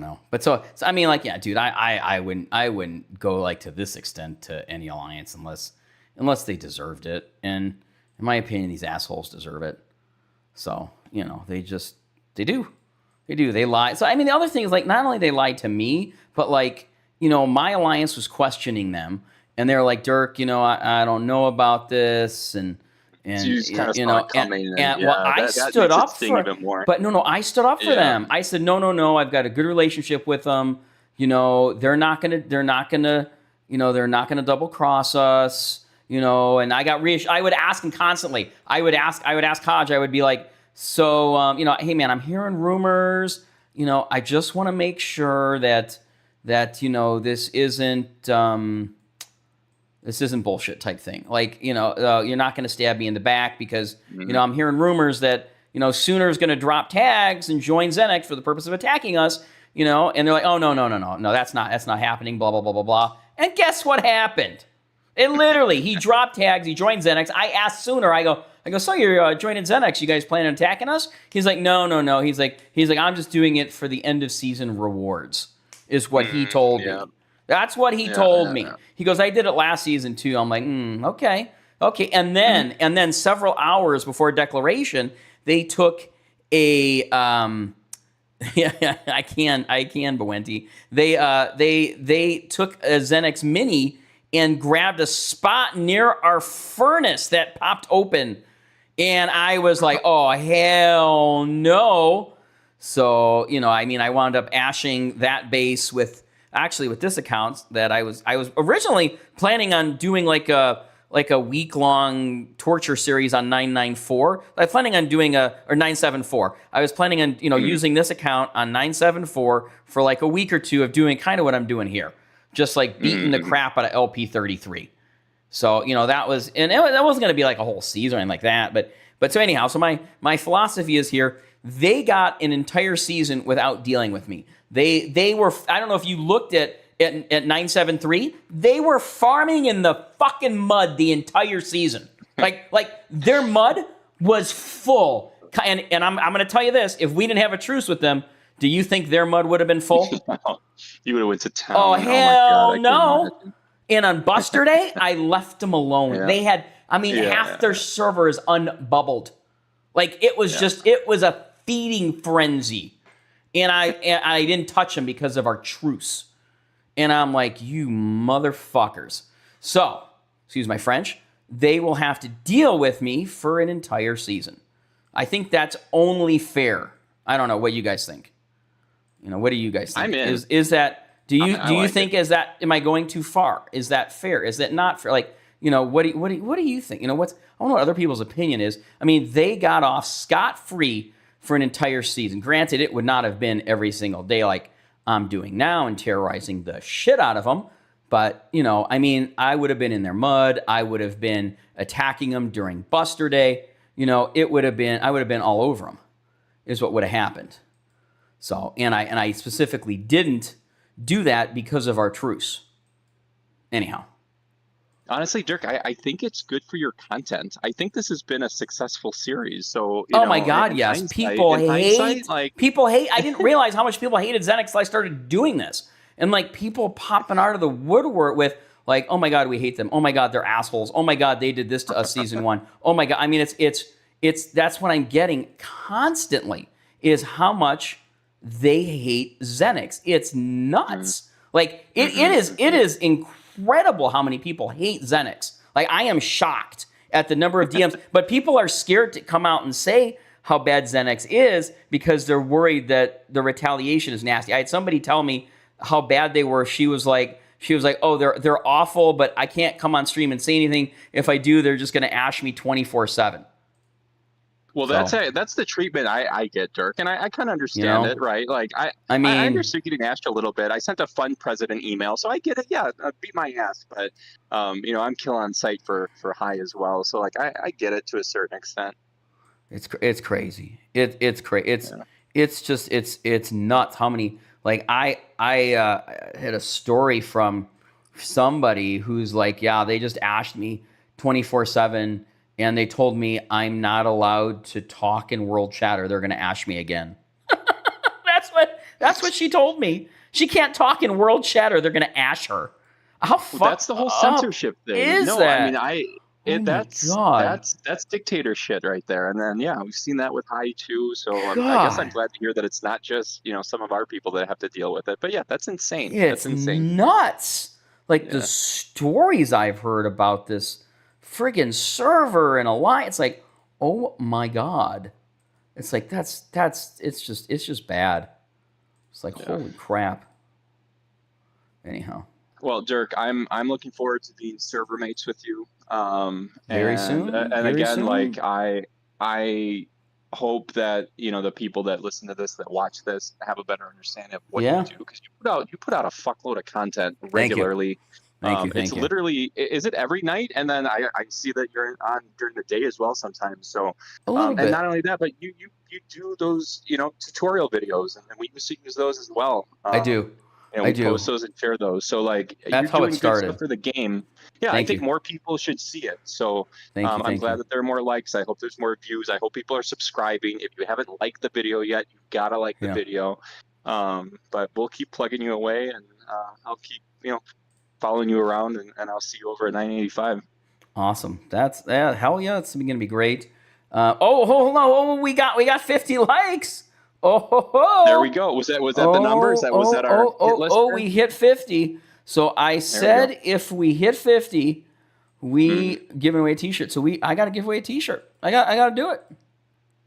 know. But so I mean, like, yeah, dude, I wouldn't go like to this extent to any alliance unless they deserved it. And in my opinion, these assholes deserve it. So, they do. They lie. So, I mean, the other thing is, like, not only they lied to me, but, like, my alliance was questioning them. And they're like, Dirk, I don't know about this. And so you just kind of saw it coming. I stood up for them. But no, I stood up for them. I said, no, I've got a good relationship with them. They're not gonna double cross us. And I got I would ask him constantly. I would ask Hodge. I would be like, so, hey man, I'm hearing rumors. I just want to make sure that this isn't bullshit type thing. Like, you're not going to stab me in the back because, I'm hearing rumors that, Sooner's going to drop tags and join Xenex for the purpose of attacking us, and they're like, oh, no, that's not happening, blah, blah, blah, blah, blah. And guess what happened? It literally, he dropped tags, he joined Xenex. I asked Sooner, I go, so you're joining Xenex, you guys planning on attacking us? He's like, no. He's like, I'm just doing it for the end of season rewards, is what he told me. That's what he told me. He goes, I did it last season too. I'm like, okay. And then several hours before declaration, they took a I can, Buenti. They took a Xenex Mini and grabbed a spot near our furnace that popped open. And I was like, oh, hell no. So, I wound up ashing that base with this account that I was originally planning on doing like a week-long torture series on 994. I was planning on doing 974. I was planning on, using this account on 974 for like a week or two of doing kind of what I'm doing here. Just like beating the crap out of LP33. So, that was, and that wasn't going to be like a whole season or anything like that. But so anyhow, so my philosophy is here, they got an entire season without dealing with me. They were, I don't know if you looked at 973, they were farming in the fucking mud the entire season. Like their mud was full. And I'm going to tell you this, if we didn't have a truce with them, do you think their mud would have been full? You would have went to town. Oh, hell no. And on Buster Day, I left them alone. Yeah. They had, half their server is unbubbled. Like, it was it was a feeding frenzy. And I didn't touch them because of our truce. And I'm like, you motherfuckers. So, excuse my French, they will have to deal with me for an entire season. I think that's only fair. I don't know what you guys think. What do you guys think? I'm in. Is that, do you think, am I going too far? Is that fair? Is that not fair? Like, what do you think? I want to know what other people's opinion is. They got off scot-free for an entire season. Granted, it would not have been every single day like I'm doing now and terrorizing the shit out of them. But, I would have been in their mud. I would have been attacking them during Buster Day. I would have been all over them is what would have happened. So, and I specifically didn't do that because of our truce. Anyhow. Honestly, Dirk, I think it's good for your content. I think this has been a successful series. So, my God, yes. People hate. I didn't realize how much people hated Xenex until I started doing this. And like people popping out of the woodwork with like, oh my God, we hate them. Oh my God, they're assholes. Oh my God, they did this to us season one. Oh my God. It's that's what I'm getting constantly is how much they hate Xenex. It's nuts. Like it is incredible how many people hate Xenex. Like I am shocked at the number of DMs, but people are scared to come out and say how bad Xenex is because they're worried that the retaliation is nasty. I had somebody tell me how bad they were. She was like, oh, they're awful, but I can't come on stream and say anything. If I do, they're just going to ash me 24/7. Well, that's the treatment I get, Dirk, and I kind of understand it, right? Like I understood getting asked a little bit. I sent a fun president email, so I get it. Yeah, beat my ass, but I'm kill on site for high as well. So like I get it to a certain extent. It's crazy. It's crazy. It's nuts. How many like I had a story from somebody who's like, yeah, they just ashed me 24/7. And they told me I'm not allowed to talk in world chat or they're going to ash me again. That's what she told me. She can't talk in world chat or they're going to ash her. How That's the whole censorship thing. is no, that? I mean, Oh my that's God. that's dictator shit right there. And then yeah, we've seen that with Hai too. So I guess I'm God. glad to hear that it's not just some of our people that have to deal with it. But yeah, that's insane. That's It's insane. nuts. Like the Yeah. stories I've heard about this friggin' server and alliance, it's like, oh my God. It's like it's just bad. It's like, holy crap. Anyhow. Well, Dirk, I'm looking forward to being server mates with you. Very soon. And Very again, soon. like I hope that the people that listen to this, that watch this, have a better understanding of what Yeah. you do, because you put out a fuckload of content Thank you. regularly. Thank you. It's literally, is it every night? And then I see that you're on during the day as well sometimes. So A little and bit. not only that, but you do those tutorial videos, and we used to use those as well. I do. And I we do. post those and share those. So like That's how you're it doing good started. stuff for the game. Yeah, Thank I think you. more people should see it. So Thank you. I'm Thank glad you. that there are more likes. I hope there's more views. I hope people are subscribing. If you haven't liked the video yet, you've got to like the Yeah. video. But we'll keep plugging you away, and I'll keep following you around, and I'll see you over at 985. Awesome. Hell yeah, it's gonna be great. Hold on. Oh, we got 50 likes. Oh, There we go. Was that the number? Was that our hit list? We hit 50. So I said if we hit 50, we giving away a T-shirt. So I got to give away a T-shirt. I got to do it.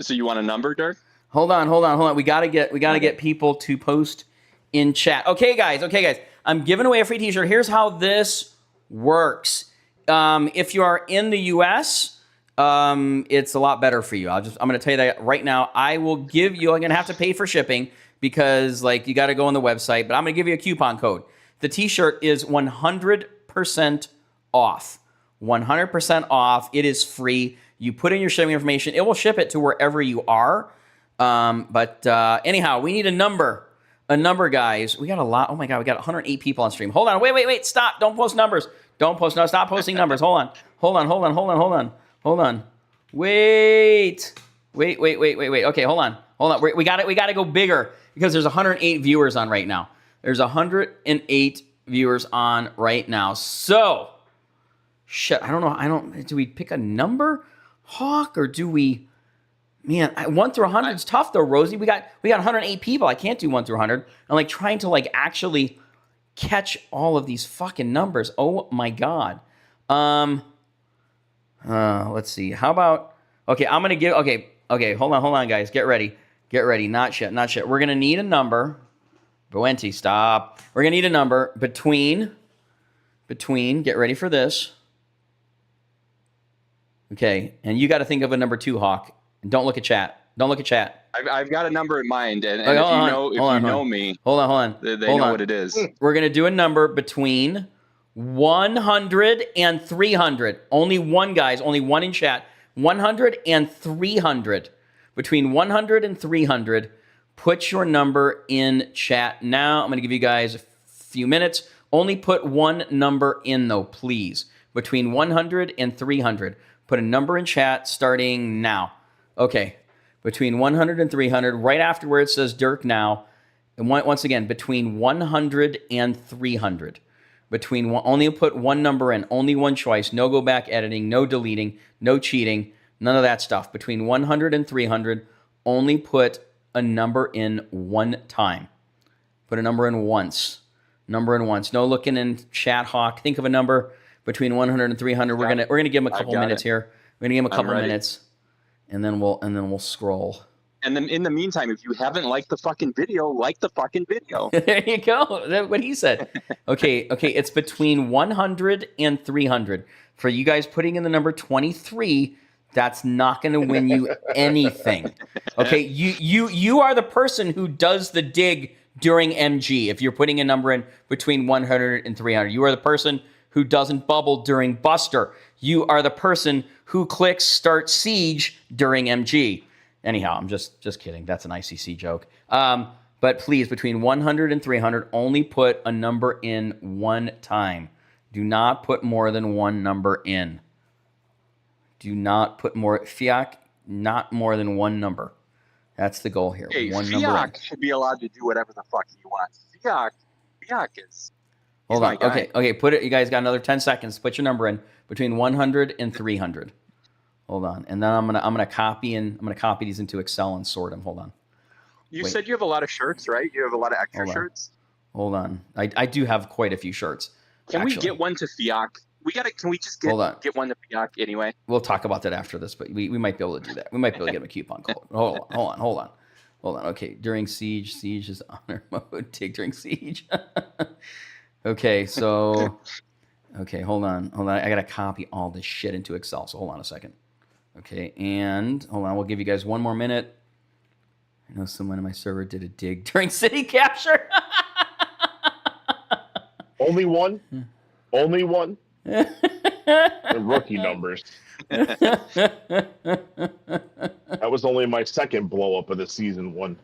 So you want a number, Dirk? Hold on. We gotta get people to post in chat. Okay, guys. I'm giving away a free T-shirt. Here's how this works. If you are in the U.S., it's a lot better for you. I'm going to tell you that right now. I'm going to have to pay for shipping because you got to go on the website, but I'm going to give you a coupon code. The T-shirt is 100% off. 100% off. It is free. You put in your shipping information. It will ship it to wherever you are. But anyhow, we need a number. A number, guys. We got a lot. Oh my God, we got 108 people on stream. Hold on. Wait. Stop. Don't post numbers. Stop posting numbers. Hold on. Wait. Okay, hold on. We got to go bigger because there's 108 viewers on right now. There's 108 viewers on right now. So, shit, I don't know. Do we pick a number, Hawk, or do we? Man, 1 through 100 is tough though, Rosie. We got 108 people. I can't do 1 through 100. I'm trying to actually catch all of these fucking numbers. Oh my God. Let's see. How about? Okay, I'm gonna give. Okay. Hold on, guys. Get ready. Not shit. We're gonna need a number. Buenti, stop. We're gonna need a number between. Get ready for this. Okay, and you got to think of a number 2, Hawk. And don't look at chat. I've got a number in mind, and Okay, if you know me, hold on. They know what it is. We're gonna do a number between 100 and 300. Only one, guys. Only one in chat. 100 and 300. Between 100 and 300. Put your number in chat now. I'm gonna give you guys a few minutes. Only put one number in though, please. Between 100 and 300. Put a number in chat starting now. Okay. Between 100 and 300. Right after where it says Dirk now. And once again, between 100 and 300. Only put one number in, only one choice, no go back editing, no deleting, no cheating, none of that stuff. Between 100 and 300, only put a number in one time. Put a number in once. No looking in chat, Hawk. Think of a number between 100 and 300. We're gonna give him a couple minutes here. We're gonna give him a couple minutes, and then we'll scroll. And then in the meantime, if you haven't liked the fucking video, like the fucking video. There you go. That's what he said. Okay. It's between 100 and 300. For you guys putting in the number 23, that's not going to win you anything. Okay, you are the person who does the dig during MG. If you're putting a number in between 100 and 300, you are the person who doesn't bubble during Buster. You are the person who clicks Start Siege during MG. Anyhow, I'm just kidding. That's an ICC joke. But please, between 100 and 300, only put a number in one time. Do not put more than one number in. Do not put more. Fiak, not more than one number. That's the goal here. Hey, one number in. Fiak should be allowed to do whatever the fuck he wants. Fiak is. Hold on. Okay. Put it. You guys got another 10 seconds. Put your number in between 100 and 300. Hold on, and then I'm gonna copy these into Excel and sort them. Hold on. You said you have a lot of shirts, right? You have a lot of extra shirts. Hold on. I do have quite a few shirts. Can we get one to Fiak? Can we just get one to Fiak anyway? We'll talk about that after this, but we might be able to do that. We might be able to get him a coupon code. Hold on. Okay, during siege is honor mode. Take during siege. Okay, so hold on. I gotta copy all this shit into Excel. So hold on a second. Okay, and hold on. We'll give you guys one more minute. I know someone in my server did a dig during city capture. Only one. The rookie numbers. That was only my second blow up of the season 1.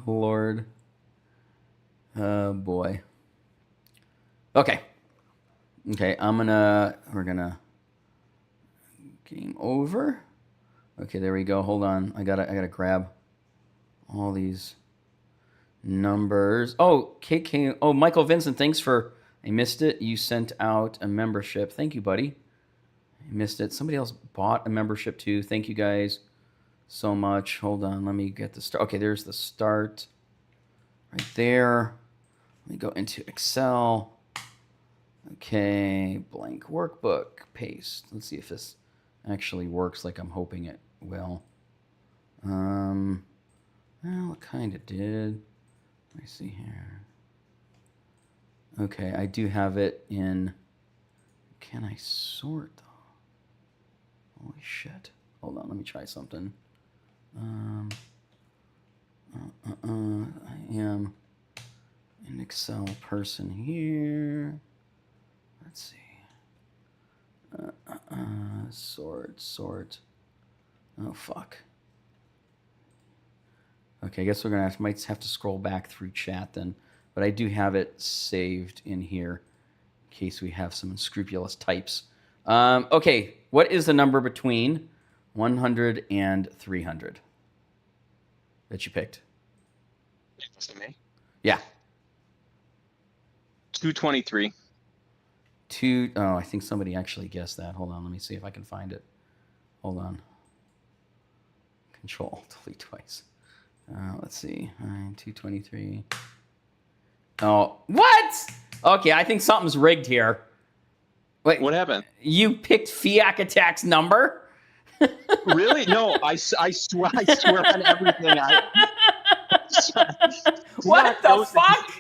Lord. Boy. Okay, we're gonna game over. Okay, there we go. Hold on. I gotta grab all these numbers. Oh, KK. Oh, Michael Vincent, thanks for, I missed it. You sent out a membership. Thank you, buddy. I missed it. Somebody else bought a membership too. Thank you guys so much. Hold on. Let me get the start. Okay, there's the start right there. Let me go into Excel. Okay, blank workbook, paste. Let's see if this actually works like I'm hoping it will. Well, it kind of did. Let me see here. Okay, I do have it in. Can I sort though? Holy shit. Hold on, let me try something. I am an Excel person here. Let's see. Sort. Oh, fuck. Okay, I guess might have to scroll back through chat then. But I do have it saved in here in case we have some unscrupulous types. Okay, what is the number between 100 and 300 that you picked? It's to me. Yeah. 223. Oh, I think somebody actually guessed that. Hold on, let me see if I can find it. Hold on. Control, delete twice. Let's see. 223. Oh, what? Okay, I think something's rigged here. Wait, what happened? You picked Fiak Attack's number? Really? No, I swear on everything. What the fuck?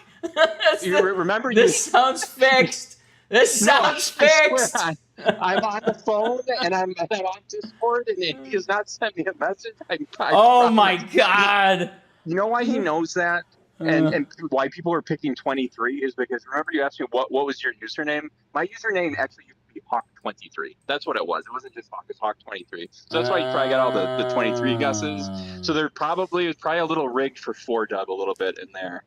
Remember this sounds fixed. This sounds fixed. I'm on the phone and I'm on Discord and he has not sent me a message. Oh my God. You know why he knows that? And why people are picking 23 is because, remember you asked me what was your username? My username actually used to be Hawk23. That's what it was. It wasn't just Hawk, it's Hawk23. So that's why you probably got all the 23 guesses. So it was probably a little rigged for 4-dub a little bit in there.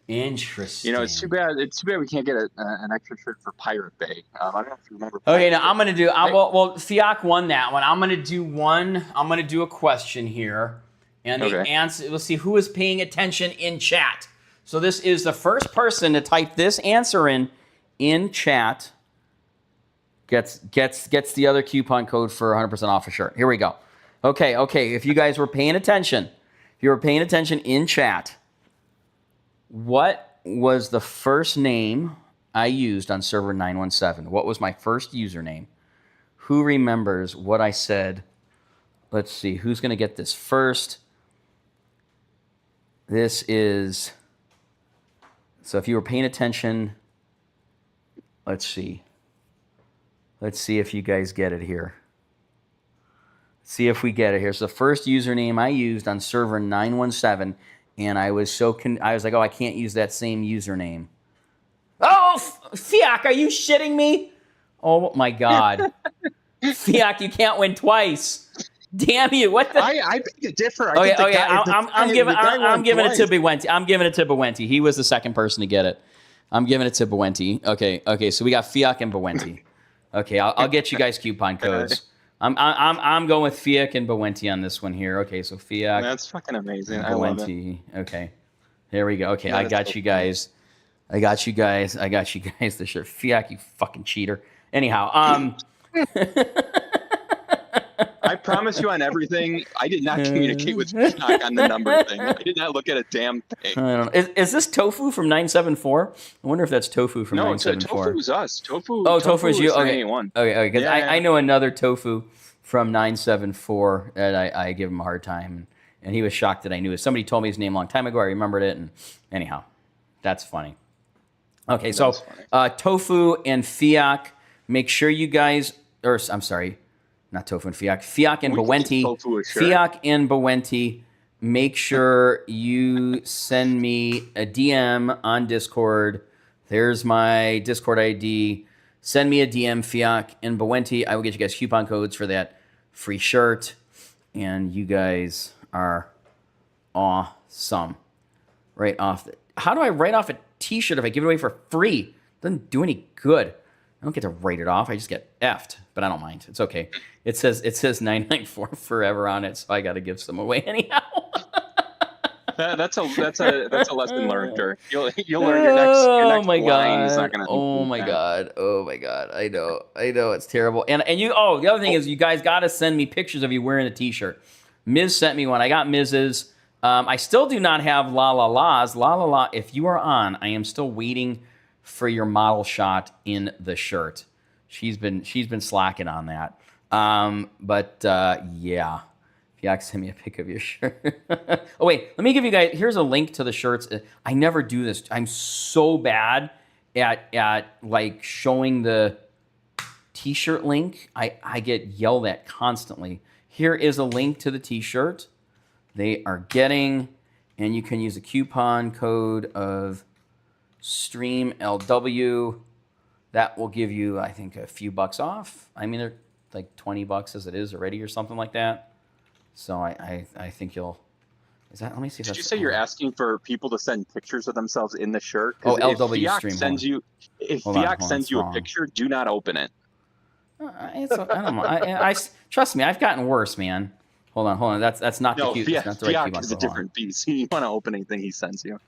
Interesting. You know, it's too bad we can't get an extra shirt for Pirate Bay. I don't know if you remember. Okay, now I'm gonna do. Well, Fiak won that one. I'm gonna do one. I'm gonna do a question here, and the answer. We'll see who is paying attention in chat. So this is the first person to type this answer in chat. Gets the other coupon code for 100% off a shirt. Here we go. Okay. If you guys were paying attention, in chat. What was the first name I used on server 917? What was my first username? Who remembers what I said? Let's see. Who's going to get this first? This is... So if you were paying attention, let's see. Let's see if you guys get it here. See if we get it here. So the first username I used on server 917... And I was like, oh, I can't use that same username. Oh, Fiak, are you shitting me? Oh my God. Fiak, you can't win twice. Damn you. What the? I beg to differ. I'm giving it to Bewenti. I'm giving it to Bewenti. He was the second person to get it. I'm giving it to Bewenti. Okay, so we got Fiak and Bewenti. Okay, I'll get you guys coupon codes. I'm going with Fiak and Bawenti on this one here. Okay, so Fiak. That's fucking amazing. and I love it. Bawenti. Okay, there we go. Okay, Yeah, I that's got so you cool. guys. I got you guys. The shirt. Fiak, you fucking cheater. Anyhow, I promise you on everything. I did not communicate with Fiak on the number thing. I did not look at a damn thing. I don't know. Is this Tofu from 974? I wonder if that's Tofu from No, 974. Tofu's us. Tofu. Oh, Tofu is you. Okay, 981. okay. Because Yeah. I know another Tofu from 974 that I give him a hard time, and he was shocked that I knew it. Somebody told me his name a long time ago. I remembered it, and anyhow, that's funny. Okay, so Tofu and Fiak. Make sure you guys, or I'm sorry, not Tofu and Fiak. Fiak and Bawenti. Fiak and Bawenti. Make sure you send me a DM on Discord. There's my Discord ID. Send me a DM, Fiak and Bawenti. I will get you guys coupon codes for that free shirt. And you guys are awesome. How do I write off a t-shirt if I give it away for free? Doesn't do any good. I don't get to write it off. I just get effed, but I don't mind. It's okay. It says 994 forever on it, so I got to give some away anyhow. That's a lesson learned, Dirk. You'll learn your next line is not gonna. Oh my god! I know. It's terrible. And the other thing is, you guys got to send me pictures of you wearing a t-shirt. Ms. sent me one. I got Mrs. I still do not have La La La's. La La La. If you are on, I am still waiting for your model shot in the shirt. She's been slacking on that. Yeah. Fiak, send me a pic of your shirt. Oh wait, let me give you guys. Here's a link to the shirts. I never do this. I'm so bad at like showing the t-shirt link. I get yelled at constantly. Here is a link to the t-shirt. They are getting, and you can use a coupon code of StreamLW. That will give you, I think, a few bucks off. I mean, they're like $20 as it is already or something like that. So I think you'll. Is that? Let me see. Did you say you're asking for people to send pictures of themselves in the shirt? Oh, LW if Fiak stream. If Fiak sends you a picture, do not open it. I don't know. I trust me. I've gotten worse, man. Hold on. That's not the cute. Fiak, that's not the right Fiak coupon is a code. different beast. You want to open anything he sends you.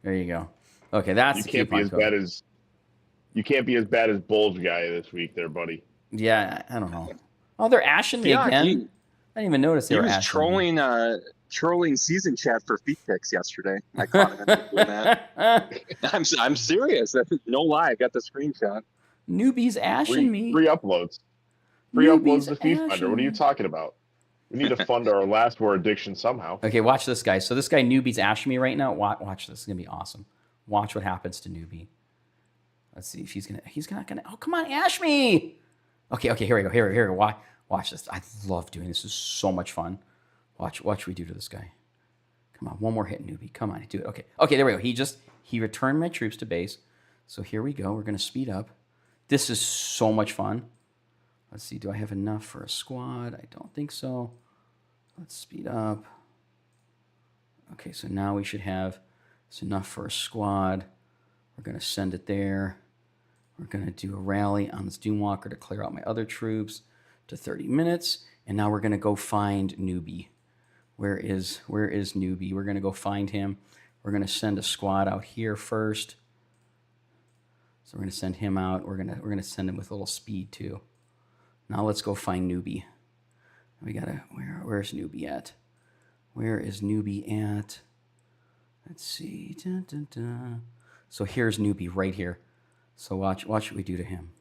There you go. Okay, that's you the can't be coupon as code. bad as you can't be as bad as Bulge guy this week, there, buddy. Yeah, I don't know. Oh, they're ashing me again. I didn't even notice they were ashing me. Trolling season chat for feet pics yesterday. I caught him doing that. I'm serious. No lie. I got the screenshot. Newbies ashing me. Free uploads. Free uploads to Feast Finder. What are you talking about? We need to fund our last war addiction somehow. Okay, watch this, guy. So this guy Newbie's ashing me right now. Watch this. It's gonna be awesome. Watch what happens to Newbie. Let's see if he's not gonna. Oh, come on, ash me. Okay. Here we go. Here we go. Watch this. I love doing this. This is so much fun. Watch what we do to this guy. Come on, one more hit, Newbie. Come on, do it. Okay, there we go. He returned my troops to base. So here we go. We're gonna speed up. This is so much fun. Let's see. Do I have enough for a squad? I don't think so. Let's speed up. Okay, so now we should have enough for a squad. We're gonna send it there. We're gonna do a rally on this Doomwalker to clear out my other troops to 30 minutes. And now we're gonna go find Newbie. Where is Newbie? We're gonna go find him. We're gonna send a squad out here first. So we're gonna send him out. We're gonna send him with a little speed too. Now let's go find Newbie. We gotta. Where's Newbie at? Where is Newbie at? Let's see. Dun, dun, dun. So here's Newbie right here. So watch what we do to him.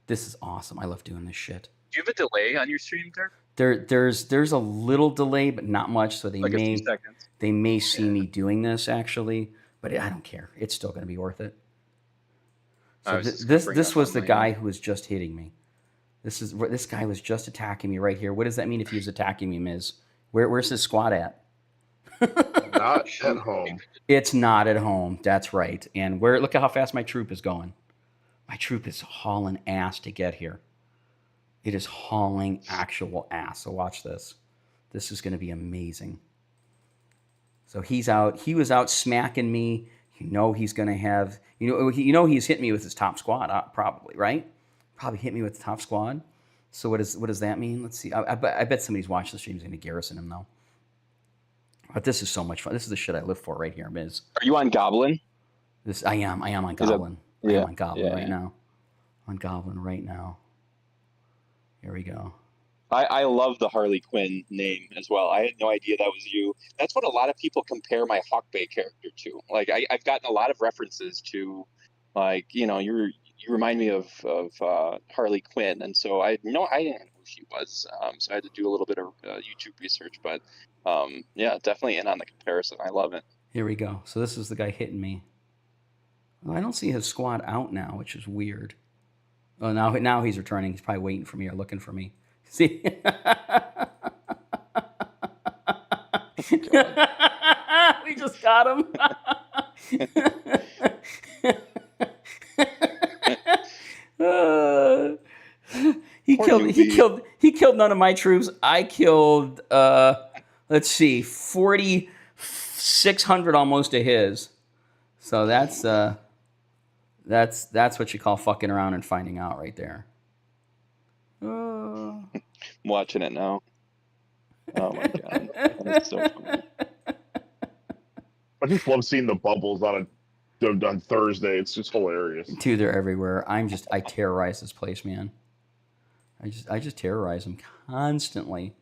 This is awesome. I love doing this shit. Do you have a delay on your stream, Dirk? There's a little delay, but not much. So they like a few seconds. They may see me doing this actually, but I don't care. It's still going to be worth it. So this was the guy who was just hitting me. This guy was just attacking me right here. What does that mean if he was attacking me, Miz? Where's his squad at? Not at home. It's not at home. That's right. And look at how fast my troop is going. My troop is hauling ass to get here. It is hauling actual ass. So watch this. This is going to be amazing. So he's out. He was out smacking me. You know he's going to have. He's hit me with his top squad, probably, right? Probably hit me with the top squad. So what does that mean? Let's see. I bet somebody's watching the stream is going to garrison him though. But this is so much fun. This is the shit I live for right here, Miz. Are you on Goblin? I am on Goblin. I am on Goblin right yeah. now. On Goblin right now. Here we go. I love the Harley Quinn name as well. I had no idea that was you. That's what a lot of people compare my Hawk Bay character to. Like I've gotten a lot of references to, like, you remind me of Harley Quinn, and so I didn't know who she was. So I had to do a little bit of YouTube research, but yeah, definitely in on the comparison. I love it. Here we go. So this is the guy hitting me. Well, I don't see his squad out now, which is weird. Oh, now he's returning. He's probably waiting for me or looking for me. See? We just got him. He killed none of my troops. I killed 4,600 almost of his. So that's what you call fucking around and finding out right there. I'm watching it now. Oh my god, that's so funny. I just love seeing the bubbles on Thursday. It's just hilarious. Dude, they're everywhere. I terrorize this place, man. I just terrorize them constantly.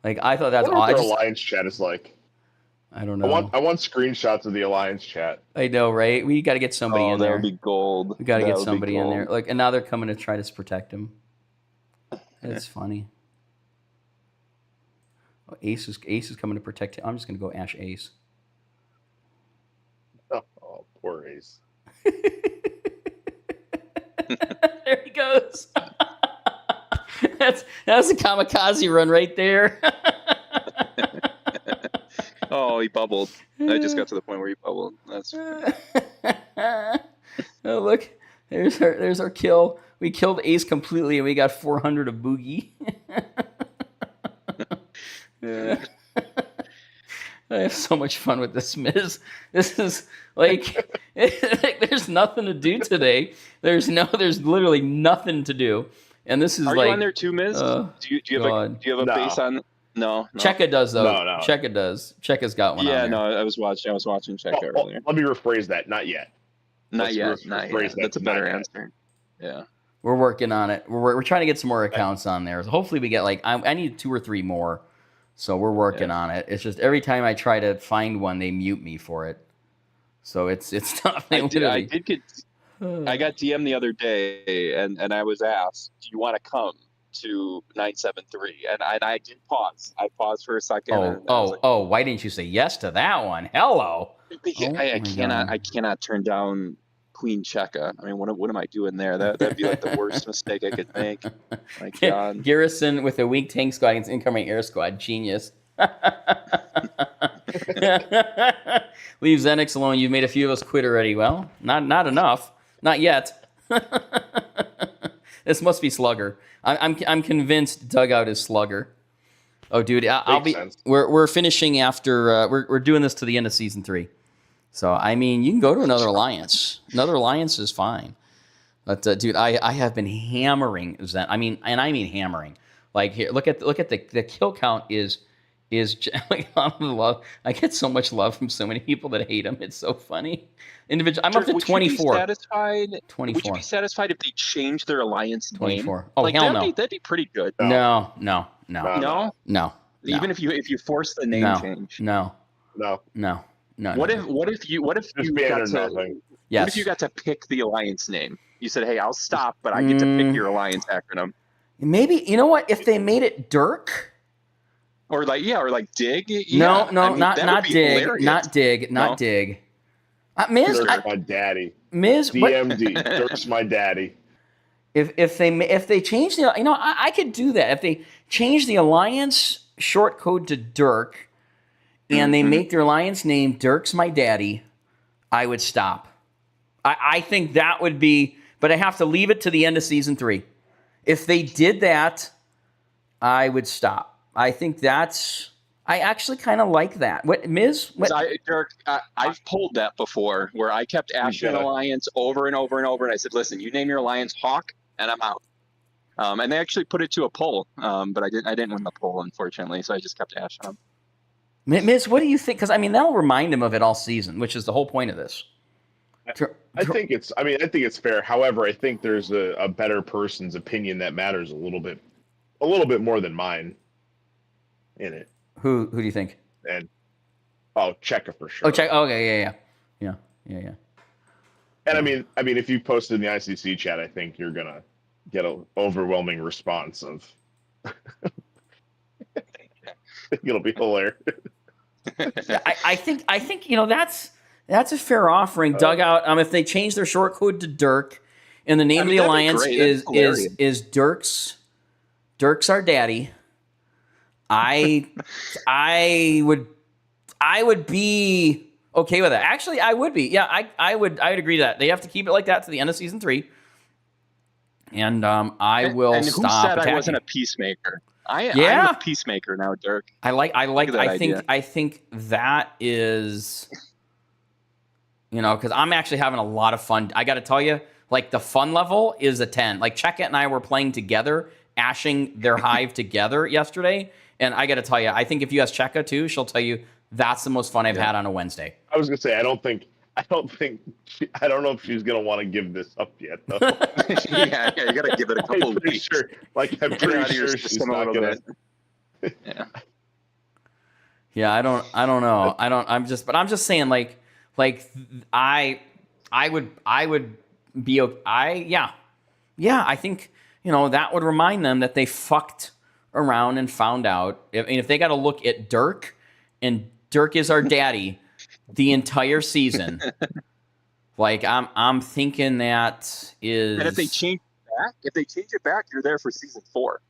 Like, I thought that's what their alliance chat is like. I don't know. I want screenshots of the alliance chat. I know, right? We got to get somebody in there. That would be gold. We got to get somebody in there. Like, and now they're coming to try to protect him. That's funny. Oh, Ace is coming to protect him. I'm just gonna go Ash Ace. Oh, poor Ace. There he goes. That's a kamikaze run right there. Oh, he bubbled. I just got to the point where he bubbled. That's. Oh, look, there's our kill. We killed Ace completely, and we got 400 of Boogie. I have so much fun with this, Miz. This is like there's nothing to do today. There's literally nothing to do, and this is Are you on there too, Miz? Do you have a base on? No. Cheka does though. No. Cheka does. Cheka's got one. Yeah, on there. no. I was watching Cheka earlier. Let me rephrase that. Not yet. Not yet. That's a better answer. Yeah. We're working on it. We're trying to get some more accounts on there. So hopefully we get I need 2 or 3 more. So we're working on it. It's just every time I try to find one, they mute me for it. So it's tough. I got DM the other day, and I was asked, "Do you want to come to 973?" And I did pause. I paused for a second. Why didn't you say yes to that one? Hello. I cannot turn down Queen Cheka. I mean, what am I doing there? That'd be like the worst mistake I could make. My God. Garrison with a weak tank squad against incoming air squad. Genius. Leave Xenix alone. You've made a few of us quit already. Well, not enough. Not yet. This must be Slugger. I'm convinced Dugout is Slugger. Oh, dude, we're finishing after we're doing this to the end of season 3. So I mean, you can go to another alliance. Another alliance is fine. But dude, I have been hammering Zen. I mean hammering. Like here, look at the kill count is like love. I get so much love from so many people that hate him. It's so funny. Individual. I'm up to 24. Would you be satisfied? 24. Would you be satisfied if they changed their alliance name? 24. Oh, hell no. That'd be pretty good. No. No. Even if you force the name change. No. What if you got to? Yes. What if you got to pick the alliance name? You said, "Hey, I'll stop, but I get to pick your alliance acronym." Maybe, you know what? If they made it Dirk, or like Dig. No, not Dig, hilarious. not Dig. Miz, Dirk's my daddy. Miz, DMD. Dirk's my daddy. If they change the, I could do that. If they change the alliance short code to Dirk, and they make their alliance name Dirk's my daddy, I would stop. I think that would be, but I have to leave it to the end of season 3. If they did that, I would stop. I think I actually kind of like that. What, Miz? Dirk, I've pulled that before, where I kept asking an alliance over and over and over, and I said, "Listen, you name your alliance Hawk, and I'm out." And they actually put it to a poll, but I didn't win the poll, unfortunately, so I just kept ashing them. Miz, what do you think? Because I mean, that'll remind him of it all season, which is the whole point of this. I think it's fair. However, I think there's a better person's opinion that matters a little bit more than mine in it. Who do you think? And Cheka for sure. Oh, Check. Okay, yeah. And I mean, if you posted in the ICC chat, I think you're gonna get an overwhelming response of. It'll be hilarious. I think that's a fair offering. Dugout. If they change their short code to Dirk, and the name of the alliance is Dirk's our daddy. I would be okay with that. Actually, I would be. Yeah, I would agree to that. They have to keep it like that to the end of season 3. And I will and stop. Who said attacking. I wasn't a peacemaker? I'm a peacemaker now, Dirk. I think that is, because I'm actually having a lot of fun. I got to tell you, like the fun level is a 10. Like Check It and I were playing together, ashing their hive together yesterday. And I got to tell you, I think if you ask Cheka too, she'll tell you that's the most fun I've had on a Wednesday. I was gonna say I don't know if she's gonna want to give this up yet. Though. yeah, you gotta give it a couple of weeks. Sure. Like I'm pretty sure she's not gonna. Yeah, I don't know. I'm just saying like I would be I think that would remind them that they fucked around and found out. If they got to look at Dirk, and Dirk is our daddy the entire season. Like I'm thinking that is. And if they change it back, you're there for season 4.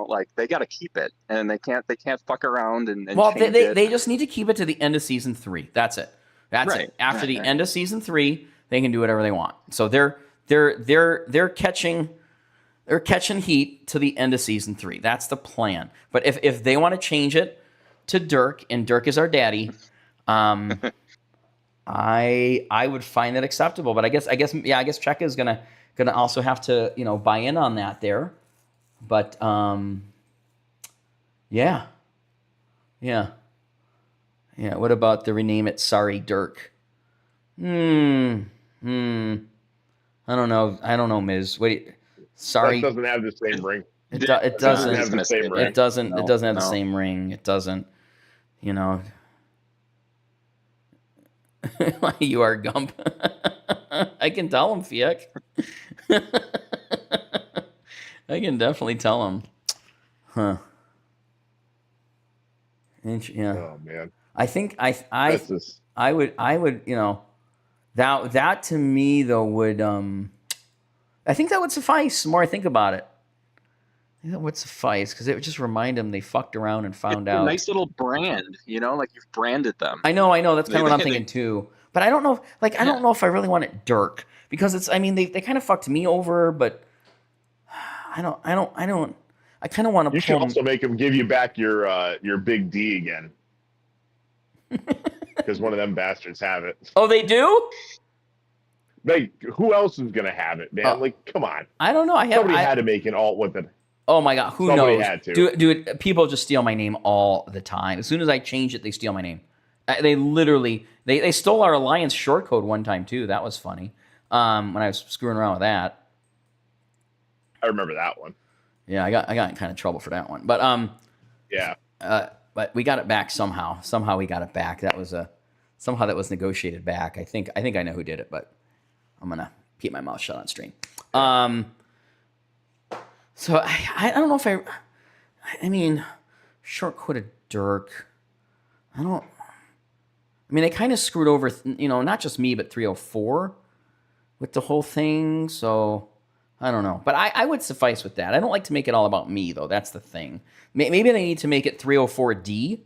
Like they got to keep it, and they can't fuck around and well, change it. They just need to keep it to the end of season 3. That's it. That's it. After the end of season 3, they can do whatever they want. So they're catching heat to the end of season 3. That's the plan. But if they want to change it to Dirk, and Dirk is our daddy, I would find that acceptable. But I guess Cheka is gonna also have to buy in on that there. But yeah. What about the rename it Sorry Dirk? I don't know, Ms. Sorry. That doesn't have the same ring. It doesn't have the same ring. It doesn't have the same ring. It doesn't. You are Gump. I can tell him, Fiek. I can definitely tell him. Huh. Yeah. Oh man. I think I would that to me though would I think that would suffice. The more I think about it, I think that would suffice because it would just remind them they fucked around and found out. A nice little brand, like you've branded them. I know. That's kind of what I'm thinking too. But I don't know. I don't know if I really want it Dirk because it's. I mean, they kind of fucked me over, but I don't. I kind of want to. You should also make them give you back your big D again. Because one of them bastards have it. Oh, they do? Who else is gonna have it, man? Come on. I don't know. Somebody had to make an alt with it. Oh my god, who Somebody knows? had to. Dude, people just steal my name all the time. As soon as I change it, they steal my name. They literally they stole our Alliance short code one time too. That was funny. When I was screwing around with that. I remember that one. Yeah, I got in kind of trouble for that one. But yeah. But we got it back somehow. Somehow we got it back. That was negotiated back. I think I know who did it, but I'm gonna keep my mouth shut on stream. So I don't know if I mean, short-quoted Dirk. They kind of screwed over, not just me, but 304 with the whole thing. So I don't know. But I would suffice with that. I don't like to make it all about me, though. That's the thing. Maybe they need to make it 304D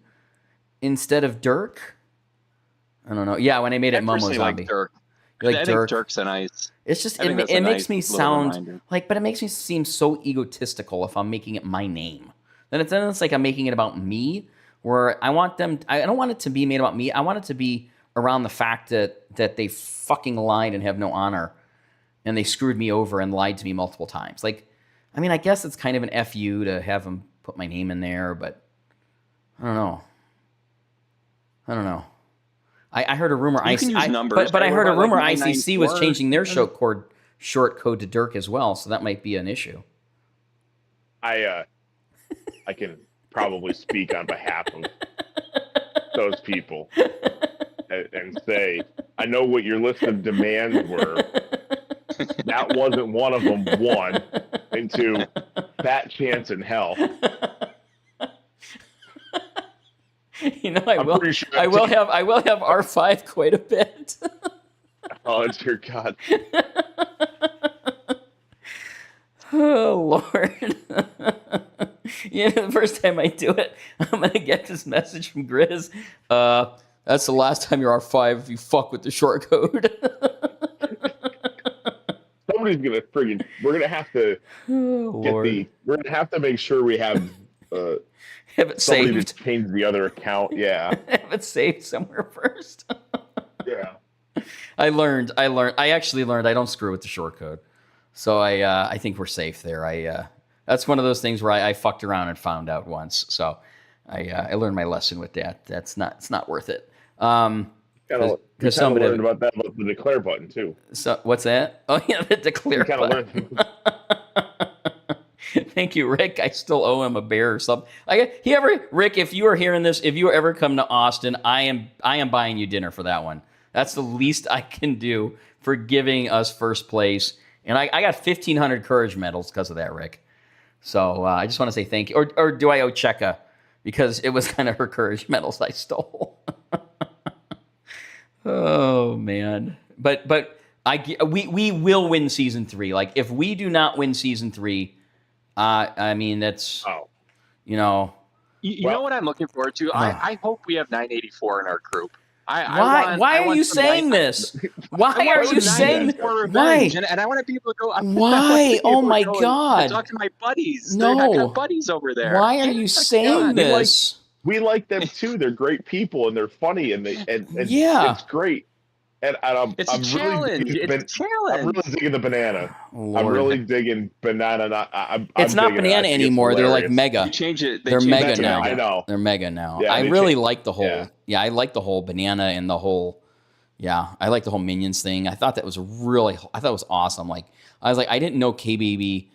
instead of Dirk. I don't know. Yeah, when I made it Momo Zombie. Like Dirk. You like I Dirk? think Dirk's a nice. It's just it makes me sound like, but it makes me seem so egotistical if I'm making it my name. Then it's like I'm making it about me. Where I want them. I don't want it to be made about me. I want it to be around the fact that they fucking lied and have no honor, and they screwed me over and lied to me multiple times. Like I mean, I guess it's kind of an FU to have them put my name in there, but I don't know. I heard a rumor. You can use numbers, but I heard a rumor like ICC was 994? changing their short code to Dirk as well, so that might be an issue. I can probably speak on behalf of those people and say, I know what your list of demands were. That wasn't one of them. One, and two, fat chance in hell. You know, I will have R5 quite a bit. Oh, dear God. Oh, Lord. Yeah, the first time I do it, I'm going to get this message from Grizz. That's the last time you're R5 if you fuck with the short code. Somebody's going to friggin'... We're going to have to we're going to have to make sure we have... have it somebody saved. to change the other account, yeah. Have it saved somewhere first. Yeah. I actually learned I don't screw with the short code. So I think we're safe there. That's one of those things where I fucked around and found out once. So I learned my lesson with that. It's not worth it. Because somebody learned about the declare button too. So what's that? Oh yeah, the declare button. Thank you, Rick. I still owe him a beer or something. Rick, if you are hearing this, if you ever come to Austin, I am buying you dinner for that one. That's the least I can do for giving us first place. And I got 1,500 courage medals because of that, Rick. So I just want to say thank you. Or do I owe Cheka? Because it was kind of her courage medals I stole. Oh, man. But we will win season 3. Like, if we do not win season 3, I mean, that's, you know. You know what I'm looking forward to? I hope we have 984 in our group. Why are you saying this? Why are you saying this? Why? And I want to be able to go. Why? Oh my God! Talk to my buddies. No, I got buddies over there. Why are you saying this? We like them too. They're great people and they're funny and yeah, it's great. And it's a challenge. It's a challenge. I'm really digging the banana. Lord. I'm really digging banana. It's not banana anymore. They're like mega. You change it. They're mega now. I know. They're mega now. Yeah, I really like the whole. Yeah, I like the whole banana and the whole. Yeah, I like the whole Minions thing. I thought that was awesome. Like I didn't know K Baby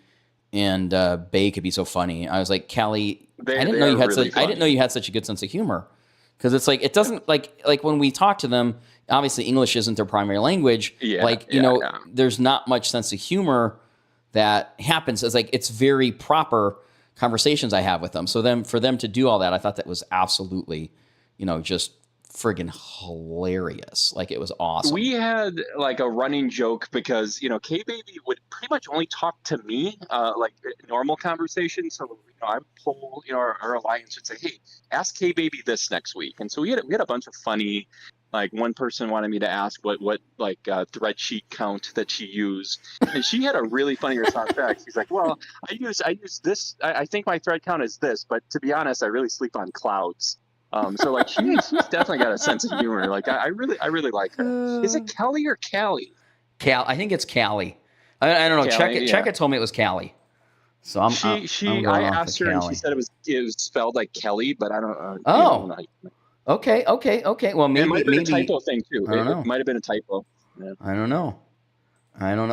and Bay could be so funny. I was like, Callie, I didn't know you had such a good sense of humor. Because it's like, it doesn't like when we talk to them, obviously English isn't their primary language. There's not much sense of humor that happens. It's like, it's very proper conversations I have with them. So for them to do all that, I thought that was absolutely, just friggin' hilarious. Like, it was awesome. We had like a running joke because, K Baby would pretty much only talk to me, like normal conversation. So, I would pull, our alliance would say, hey, ask K Baby this next week. And so we had a bunch of funny, like one person wanted me to ask what thread sheet count that she used. And she had a really funny response back. She's like, well, I use this. I think my thread count is this, but to be honest, I really sleep on clouds. So like she's definitely got a sense of humor. Like I really like her. Is it Kelly or Callie? I think it's Callie. I don't know. Callie, Checka told me it was Callie. So I asked her and she said it was spelled like Kelly, but I don't. Okay. Well, maybe it might have been a typo thing too. It might have been a typo. Yeah. I don't know.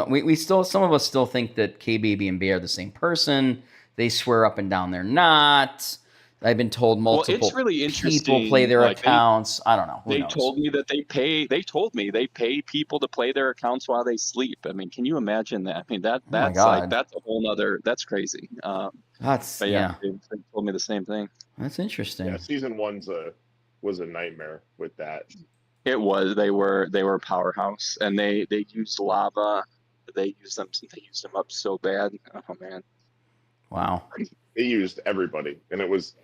We still, some of us still think that K Baby and Bay are the same person. They swear up and down they're not. I've been told multiple people play their accounts. I don't know. They told me that they pay people to play their accounts while they sleep. I mean, can you imagine that? I mean, that's a whole nother, that's crazy. They told me the same thing. That's interesting. Yeah, season 1 was a nightmare with that. It was. They were a powerhouse, and they used lava. They used them up so bad. Oh man. Wow. They used everybody, and it was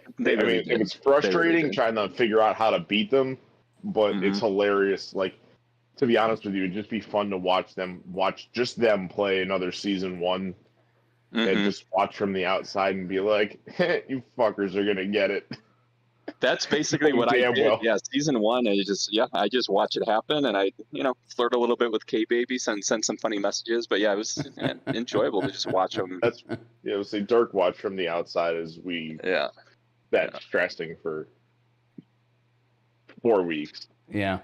frustrating trying to figure out how to beat them, but it's hilarious. Like, to be honest with you, it'd just be fun to watch them play another season 1 and just watch from the outside and be like, you fuckers are gonna get it. That's basically what I Damn did. well. Yeah, season 1, I just watch it happen, and I flirt a little bit with K Baby, send some funny messages. But yeah, it was enjoyable to just watch them. That's say Dirk watched from the outside as we stressing for 4 weeks. Yeah.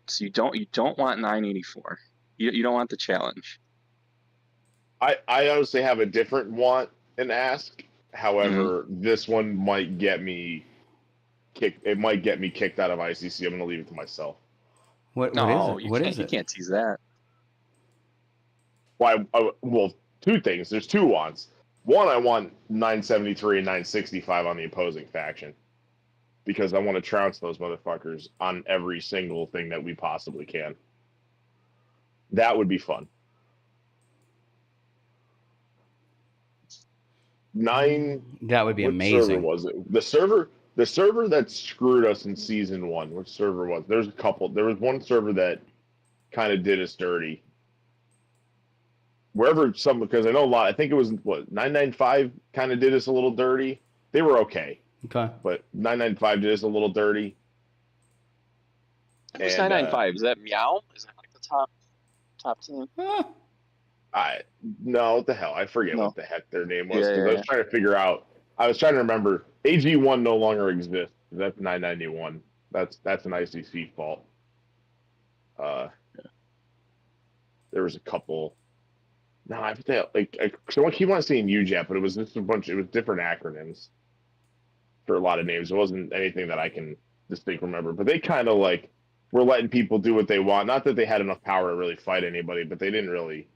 So you don't want 984. You don't want the challenge. I honestly have a different want and ask. However, this one might get me kicked. It might get me kicked out of ICC. I'm going to leave it to myself. What is it? What is it? You can't tease that. Well, well, 2 things. There's 2 wants. One, I want 973 and 965 on the opposing faction because I want to trounce those motherfuckers on every single thing that we possibly can. That would be fun. 9. That would be what amazing. Server was it? The server that screwed us in season 1. Which server was? There's a couple. There was one server that kind of did us dirty. Because I know a lot. I think it was 995 kind of did us a little dirty. They were okay. Okay. But 995 did us a little dirty. Who's 995? Is that Meow? Is that like the top team? No, what the hell? I forget what the heck their name was. I was trying to figure out. I was trying to remember. AG1 no longer exists. That's 991. That's an ICC fault. There was a couple. No, I forget. I keep on saying UJET, but it was just a bunch. It was different acronyms for a lot of names. It wasn't anything that I can distinctly remember. But they kind of were letting people do what they want. Not that they had enough power to really fight anybody, but they didn't really.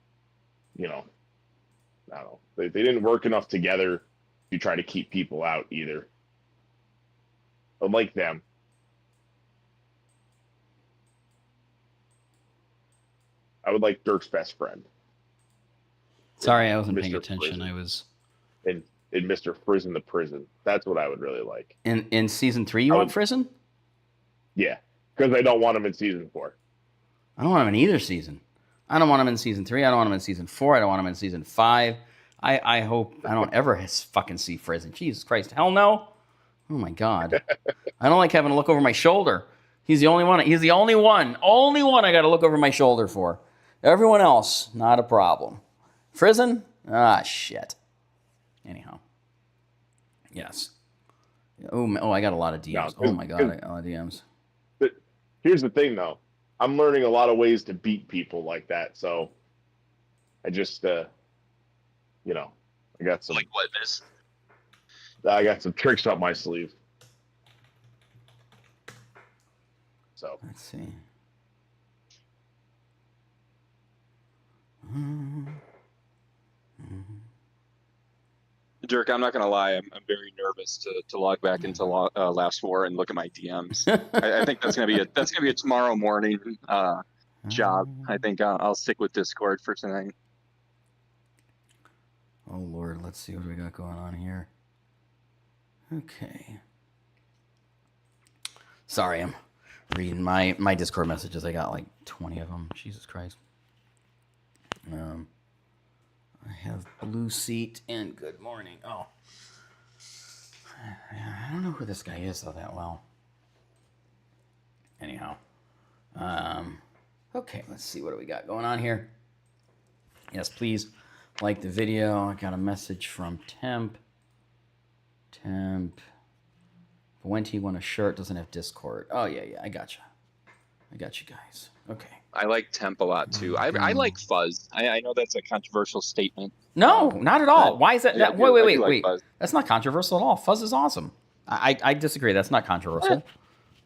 I don't know. They didn't work enough together to try to keep people out either. But like them. I would like Dirk's best friend. Sorry, I wasn't paying Mr. attention. Prison. I was in Mr. Prison the Prison. That's what I would really like. In season 3, you want Prison? Yeah, because I don't want him in season 4. I don't want him in either season. I don't want him in season 3. I don't want him in season 4. I don't want him in season 5. I hope I don't ever fucking see Prison. Jesus Christ. Hell no. Oh my God. I don't like having to look over my shoulder. He's the only one. He's the only one. Only one I got to look over my shoulder for. Everyone else, not a problem. Prison? Ah, shit. Anyhow. Yes. Oh, I got a lot of DMs. Oh my God, I got a lot of DMs. But here's the thing, though. I'm learning a lot of ways to beat people like that. So I just, I got some. Like what, Miss? I got some tricks up my sleeve. So let's see. Dirk, I'm not gonna lie. I'm very nervous to log back into Last War and look at my DMs. I think that's gonna be a tomorrow morning job. I think I'll stick with Discord for tonight. Oh Lord, let's see what we got going on here. Okay. Sorry, I'm reading my Discord messages. I got like 20 of them. Jesus Christ. I have Blue Seat and Good Morning. Oh. I don't know who this guy is, though, that well. Anyhow. Okay, let's see. What do we got going on here? Yes, please like the video. I got a message from Temp. When he won a shirt, doesn't have Discord. Oh, yeah, I got you. I got you guys. Okay. I like Temp a lot, too. I like Fuzz. I know that's a controversial statement. No, not at all. Why is that? Yeah, wait. That's not controversial at all. Fuzz is awesome. I disagree. That's not controversial.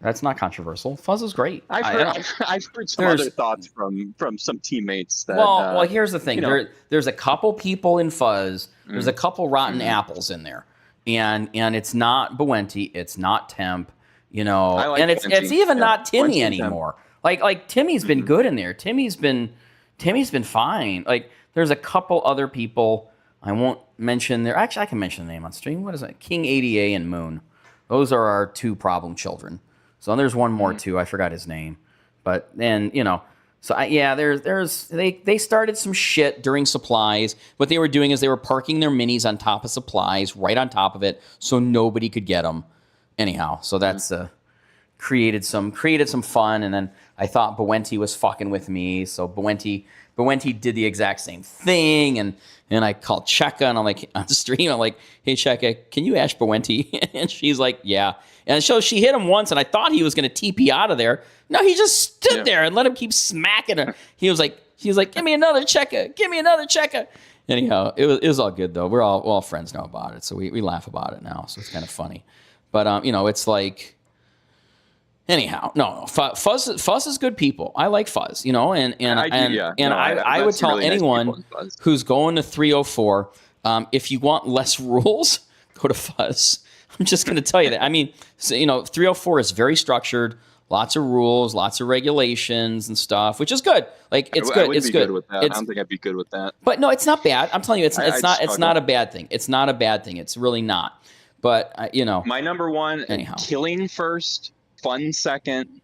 That's not controversial. Fuzz is great. I've heard some other thoughts from some teammates. That, well, here's the thing. There's a couple people in Fuzz. There's a couple rotten apples in there. And it's not Buenti. It's not Temp. And it's even not Timmy anymore. Like Timmy's been good in there. Timmy's been fine. Like there's a couple other people I won't mention there. Actually, I can mention the name on stream. What is it? King ADA and Moon. Those are our 2 problem children. So there's one more too. I forgot his name. But then So they started some shit during supplies. What they were doing is they were parking their minis on top of supplies, right on top of it, so nobody could get them. Anyhow, so that's created some fun. And then I thought Bawenti was fucking with me, so Bawenti did the exact same thing. And I called Cheka, and I'm like on the stream, I'm like, hey Cheka, can you ask Bawenti? And she's like, yeah. And so she hit him once, and I thought he was going to TP out of there. No, he just stood there and let him keep smacking her. He was like, give me another Cheka, give me another Cheka. Anyhow, it was all good though. We're all friends now about it, so we laugh about it now. So it's kind of funny. But it's like, anyhow, no, Fuzz is good people. I like Fuzz, and I would tell really anyone who's going to 304, if you want less rules, go to Fuzz. I'm just going to tell you that. I mean, 304 is very structured, lots of rules, lots of regulations and stuff, which is good. Like it's good. It's good. With that. I don't think I'd be good with that. But no, it's not bad. I'm telling you, it's not a bad thing. It's not a bad thing. It's really not. But my number one, killing first, fun second.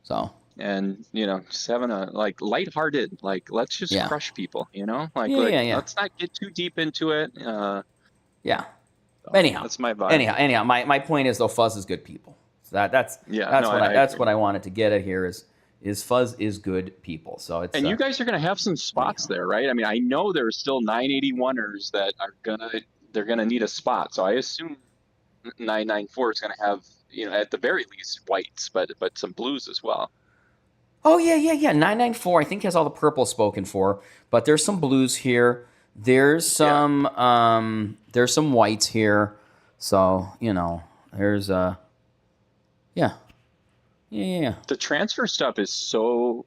So. And just having a lighthearted, let's just crush people. Let's not get too deep into it. Yeah. So anyhow, that's my vibe. Anyhow, my point is though, Fuzz is good people. So that's what I wanted to get at here is Fuzz is good people. So it's you guys are gonna have some spots there, right? I mean, I know there's still 981ers that are gonna need a spot. So I assume 994 is gonna have at the very least whites, but some blues as well. Oh yeah. 994 I think has all the purple spoken for, but there's some blues here. There's some whites here. So, there's yeah. The transfer stuff is so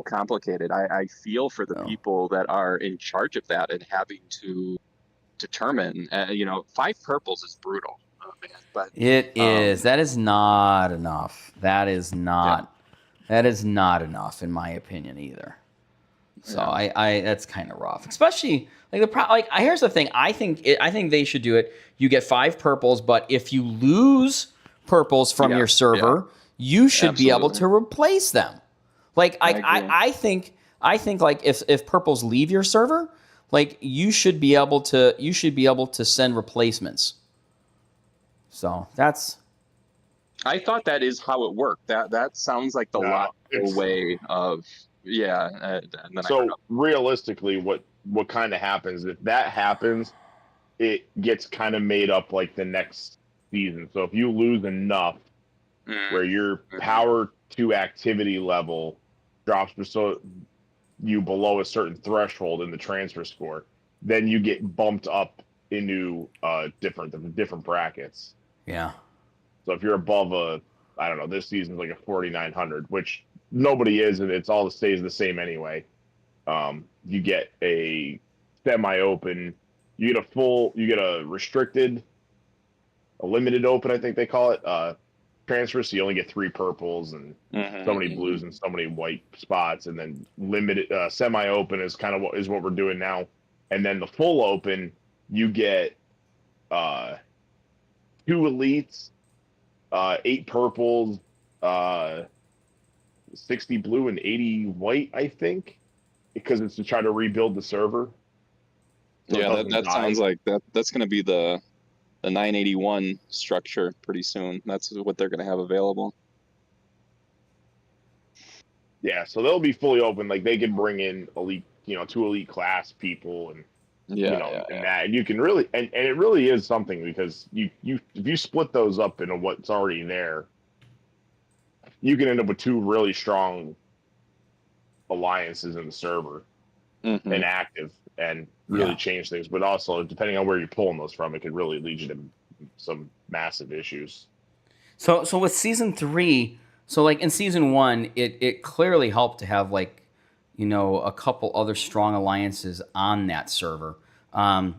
complicated. I feel for the people that are in charge of that and having to determine 5 purples is brutal. But it is. That is not enough. That is not enough in my opinion either. So I that's kind of rough, especially here's the thing. I think they should do it. You get 5 purples, but if you lose purples from your server, you should be able to replace them. I think if purples leave your server, you should be able to send replacements. So that's. I thought that is how it worked. That sounds like the logical way of. Yeah. And then so realistically, what kind of happens if that happens? It gets kind of made up like the next season. So if you lose enough, where your power to activity level drops so you below a certain threshold in the transfer score, then you get bumped up into different brackets. Yeah. So if you're above this season's like a 4,900, which nobody is, and it's all stays the same anyway. You get a semi-open, you get a restricted, a limited open, I think they call it, transfer. So you only get 3 purples and so many blues and so many white spots, and then limited semi-open is kind of what we're doing now. And then the full open, you get 2 elites, 8 purples, 60 blue and 80 white, I think, because it's to try to rebuild the server. So that sounds like that's going to be the 981 structure pretty soon. That's what they're going to have available. Yeah, so they'll be fully open. Like they can bring in elite, 2 elite class people and that, and you can really and it really is something, because you if you split those up into what's already there, you can end up with 2 really strong alliances in the server and active, and really change things. But also, depending on where you're pulling those from, it could really lead you to some massive issues. So with season 3, so in season 1, it clearly helped to have a couple other strong alliances on that server.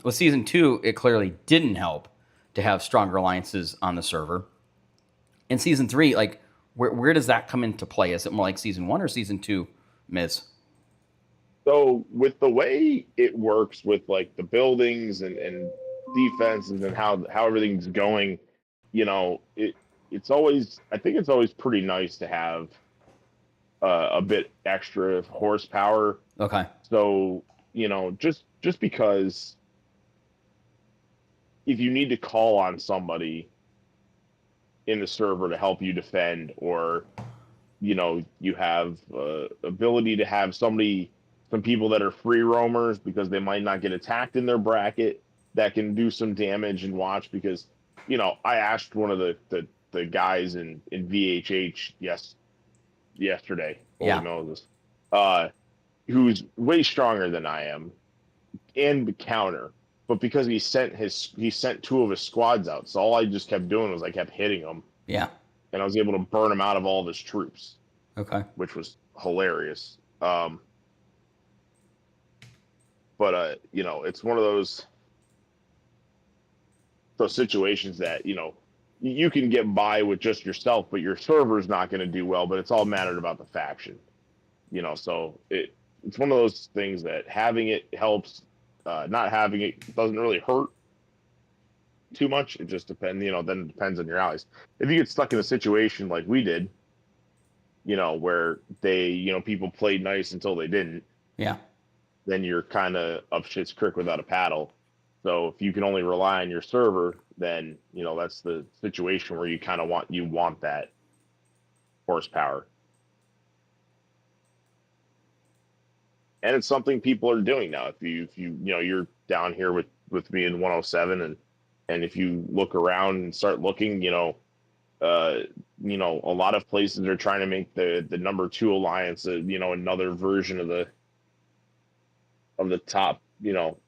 With season 2, it clearly didn't help to have stronger alliances on the server. In season 3, where does that come into play? Is it more like season 1 or season 2, Miz? So with the way it works with the buildings and defenses and how everything's going, it's always, I think it's always pretty nice to have a bit extra horsepower. Okay. So, just because if you need to call on somebody in the server to help you defend, or you have ability to have some people that are free roamers because they might not get attacked in their bracket, that can do some damage and watch. Because I asked one of the guys in VHH yesterday, holy Yeah. Moses, who's way stronger than I am and the counter, but because he sent two of his squads out, so all I just kept doing was I kept hitting him, Yeah. and I was able to burn him out of all of his troops, Okay. which was hilarious. But it's one of those situations that you can get by with just yourself, but your server's not going to do well. But it's all mattered about the faction, So it's one of those things that having it helps. Not having it doesn't really hurt too much. It just depends, then it depends on your allies. If you get stuck in a situation like we did, where people played nice until they didn't, Yeah. then you're kind of up shit's creek without a paddle. So if you can only rely on your server, then, that's the situation where you kind of want that horsepower. And it's something people are doing now. If you're down here with me in 107, and if you look around and start looking, a lot of places are trying to make the number 2 alliance, another version of the top,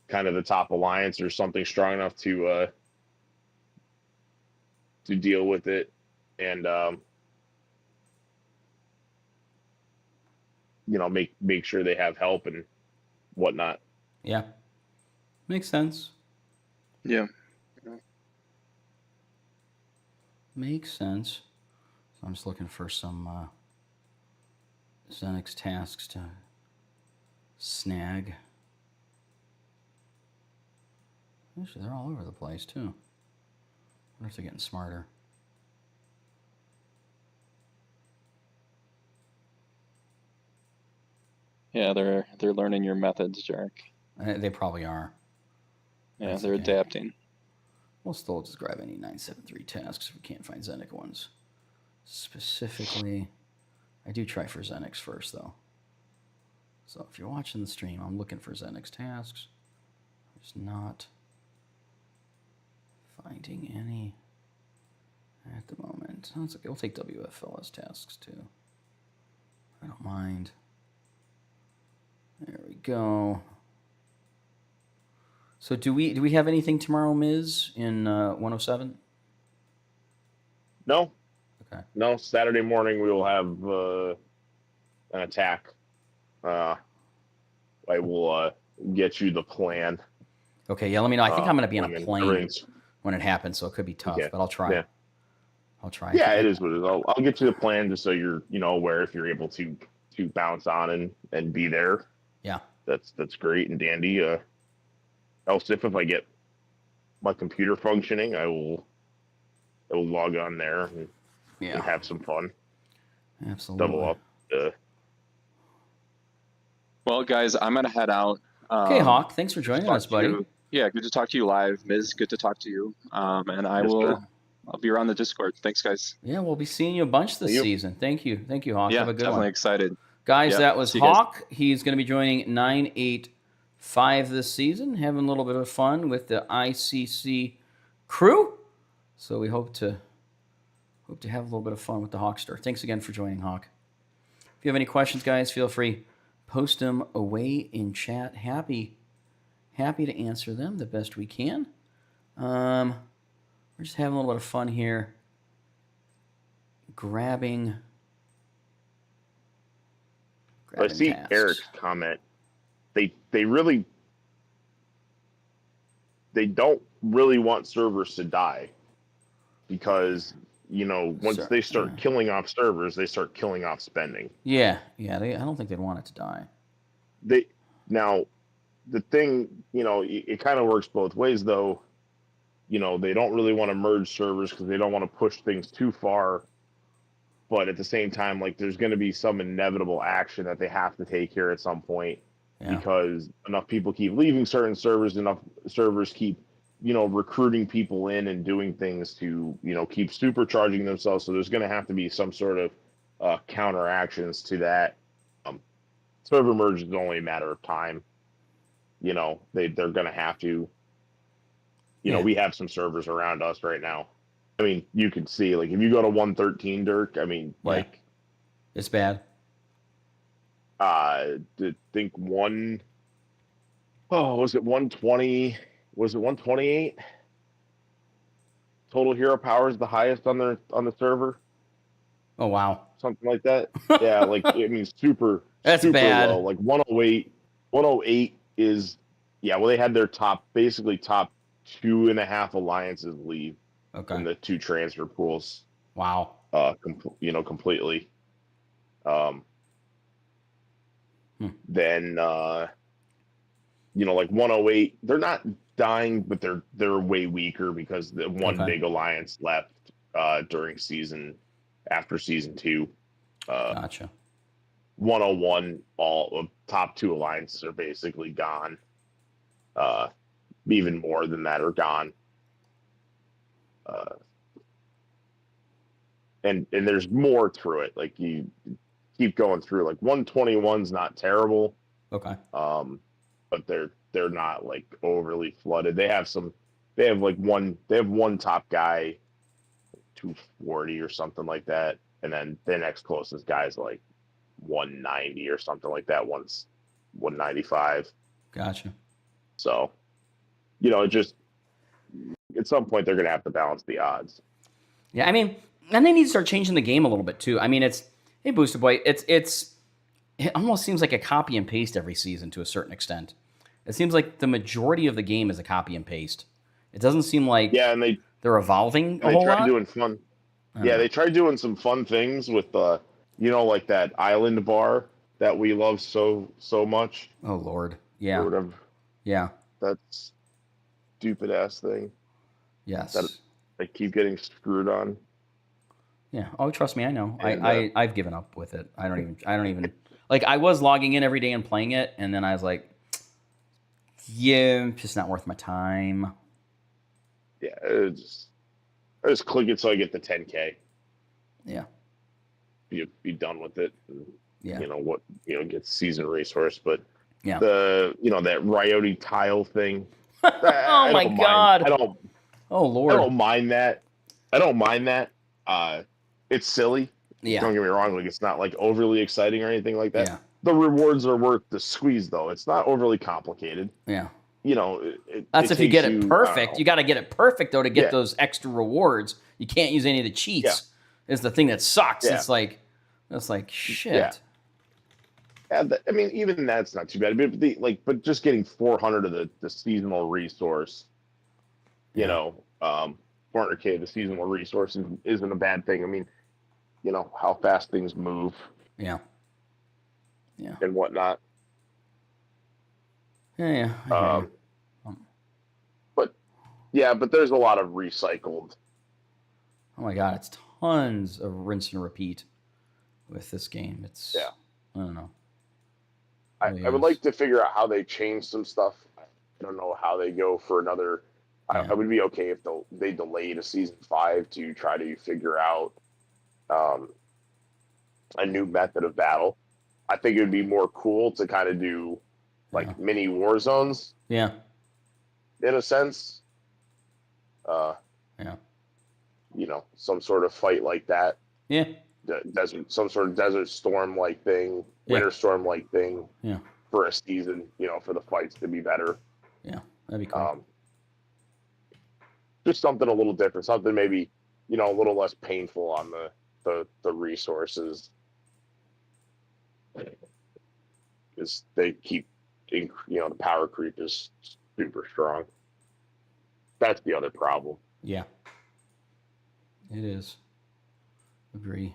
kind of the top alliance, or something strong enough to deal with it. And make sure they have help and whatnot. Yeah. Makes sense. Yeah. Makes sense. So I'm just looking for some Xenix tasks to snag. Actually, they're all over the place too. I wonder if they're getting smarter. Yeah, they're learning your methods, Jarek. They probably are. Yeah, That's they're okay. adapting. We'll still just grab any 973 tasks if we can't find Xenic ones. Specifically, I do try for Xenix first, though. So if you're watching the stream, I'm looking for Xenix tasks. I'm just not finding any at the moment. That's okay. We'll take WFLS tasks, too. I don't mind. There we go. So do we have anything tomorrow, Ms. in 107? No. Okay. No, Saturday morning we will have an attack. I will get you the plan. Okay, yeah, let me know. I think I'm going to be on a plane everything's when it happens, so it could be tough, Okay. but I'll try. Yeah. I'll try. Yeah, it is what it is. I'll get you the plan just so you're aware, if you're able to bounce on and be there. Yeah. That's great and dandy. Else if I get my computer functioning, I will log on there and have some fun. Absolutely. Double up. Well, guys, I'm gonna head out. Okay, Hawk, thanks for joining us, buddy. Yeah, good to talk to you live. Ms., good to talk to you. And I'll be around the Discord. Thanks, guys. Yeah, we'll be seeing you a bunch this season. Thank you, Hawk. Yeah, have a good definitely one. Excited. Guys, Yeah, that was see you guys. Hawk. He's going to be joining 985 this season, having a little bit of fun with the ICC crew. So we hope to have a little bit of fun with the Hawkster. Thanks again for joining, Hawk. If you have any questions, guys, feel free. Post them away in chat. Happy to answer them the best we can. We're just having a little bit of fun here. Grabbing I see tasks. Eric's comment. They don't really want servers to die, because once they start killing off servers, they start killing off spending. Yeah. I don't think they'd want it to die. Now the thing, it kind of works both ways, though. They don't really want to merge servers because they don't want to push things too far. but at the same time, like there's going to be some inevitable action that they have to take here at some point because enough people keep leaving certain servers, enough servers keep, recruiting people in and doing things to, keep supercharging themselves. So there's going to have to be some sort of counter actions to that. Server merge is only a matter of time. They're going to have to. We have some servers around us right now. I mean, you can see, like, if you go to 113, Dirk, I mean, like... It's bad. I think was it 120? Was it 128? Total hero power is the highest on the server. Oh, wow. Something like that. Yeah, like, I mean, super bad. low. Like, 108 is... Yeah, well, they had their top 2.5 alliances leave. Okay. In the 2 transfer pools. Wow. Completely. Then, like 108, they're not dying, but they're way weaker because the one big alliance left after season 2. Gotcha. 101, all of top 2 alliances are basically gone. Even more than that are gone. And there's more through it. Like you keep going through. Like 121's not terrible. Okay. But they're not like overly flooded. They have one top guy, 240 or something like that, and then their next closest guy is like 190 or something like that. One's 195. Gotcha. So, it just at some point they're going to have to balance the odds. Yeah, I mean, and they need to start changing the game a little bit too. I mean, hey, Boosted Boy, it almost seems like a copy and paste every season to a certain extent. It seems like the majority of the game is a copy and paste. It doesn't seem like and they're evolving a they whole tried lot. Doing fun. Yeah, they tried doing some fun things with like that island bar that we love so much. Oh Lord, yeah, or whatever. Yeah, that stupid ass thing. Yes, that I keep getting screwed on. Yeah. Oh, trust me, I know. And, I've given up with it. I don't even like. I was logging in every day and playing it, and then I was like, yeah, it's just not worth my time. Yeah, I just click it so I get the 10K. Yeah. Be done with it. And, yeah. Get season resource, but yeah, that Ryote tile thing. Oh my God! Oh Lord! I don't mind that. It's silly. Yeah. Don't get me wrong. Like, it's not like overly exciting or anything like that. Yeah. The rewards are worth the squeeze, though. It's not overly complicated. Yeah. That's if you get it perfect. You got to get it perfect though to get those extra rewards. You can't use any of the cheats. Is the thing that sucks. Yeah. It's like shit. Yeah. I mean, even that's not too bad. But just getting 400 of the seasonal resource, 400K of the seasonal resource isn't a bad thing. I mean, how fast things move. Yeah. Yeah. And whatnot. Yeah. But there's a lot of recycled. Oh my God, it's tons of rinse and repeat with this game. It's I don't know. I would like to figure out how they change some stuff. I don't know how they go for another. I would be okay if they delayed a season 5 to try to figure out a new method of battle. I think it would be more cool to kind of do like mini war zones. Yeah. In a sense. Some sort of fight like that. Yeah. Some sort of desert storm like thing, winter storm like thing. Yeah. For a season, for the fights to be better. Yeah, that'd be cool. Just something a little different, something maybe, a little less painful on the resources. Because they keep, the power creep is super strong. That's the other problem. Yeah. It is. Agree.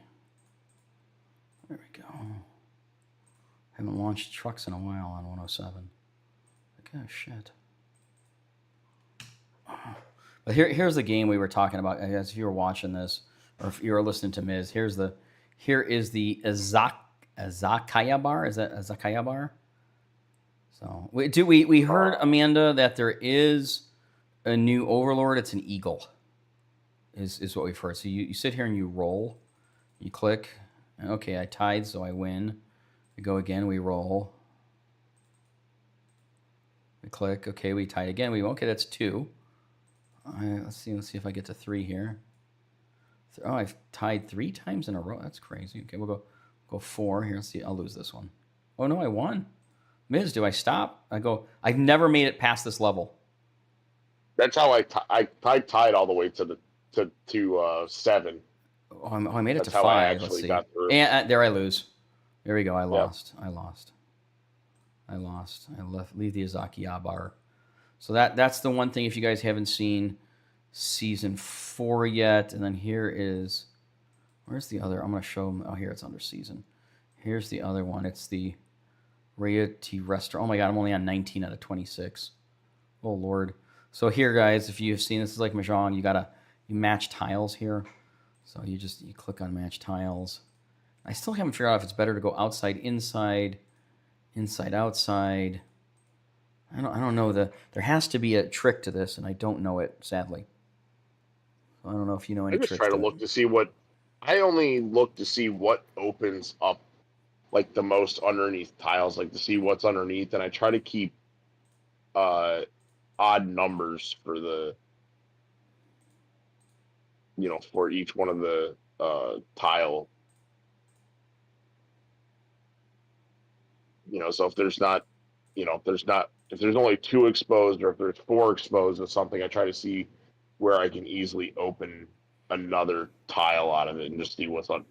There we go. Haven't launched trucks in a while on 107. Like, oh, shit. But here's the game we were talking about. I guess if you were watching this, or if you were listening to Miz, here's the Here is the Izakaya bar. Is that Izakaya bar? So we heard, Amanda, that there is a new overlord. It's an eagle. Is what we've heard. So you sit here and you roll. You click. Okay, I tied, so I win. We go again. We roll. We click. Okay, we tied again. Okay, that's 2. Let's see if I get to 3 here. Oh, I've tied 3 times in a row. That's crazy. Okay, we'll go 4 here. Let's see. I'll lose this one. Oh no, I won. Miz, do I stop? I've never made it past this level. That's how I tied all the way to 7. Oh, I made it That's to how 5. I actually Let's see. got through. And there I lose. There we go. I lost. Yep. I leave the Izakaya bar. So that's the one thing. If you guys haven't seen season 4 yet, and then here is, where's the other? I'm going to show them. Oh, here it's under season. Here's the other one. It's the Rayati Restaurant. Oh my God, I'm only on 19 out of 26. Oh Lord. So here, guys, if you've seen this, is like Mahjong. You match tiles here. So you click on match tiles. I still haven't figured out if it's better to go outside, inside, outside. I don't know. There has to be a trick to this, and I don't know it, sadly. So I don't know if you know any tricks. I just try to look to see what. I only look to see what opens up, like the most underneath tiles, like to see what's underneath, and I try to keep odd numbers for the, for each one of the tile. So if there's not, if there's only 2 exposed, or if there's 4 exposed of something, I try to see where I can easily open another tile out of it and just see what's on,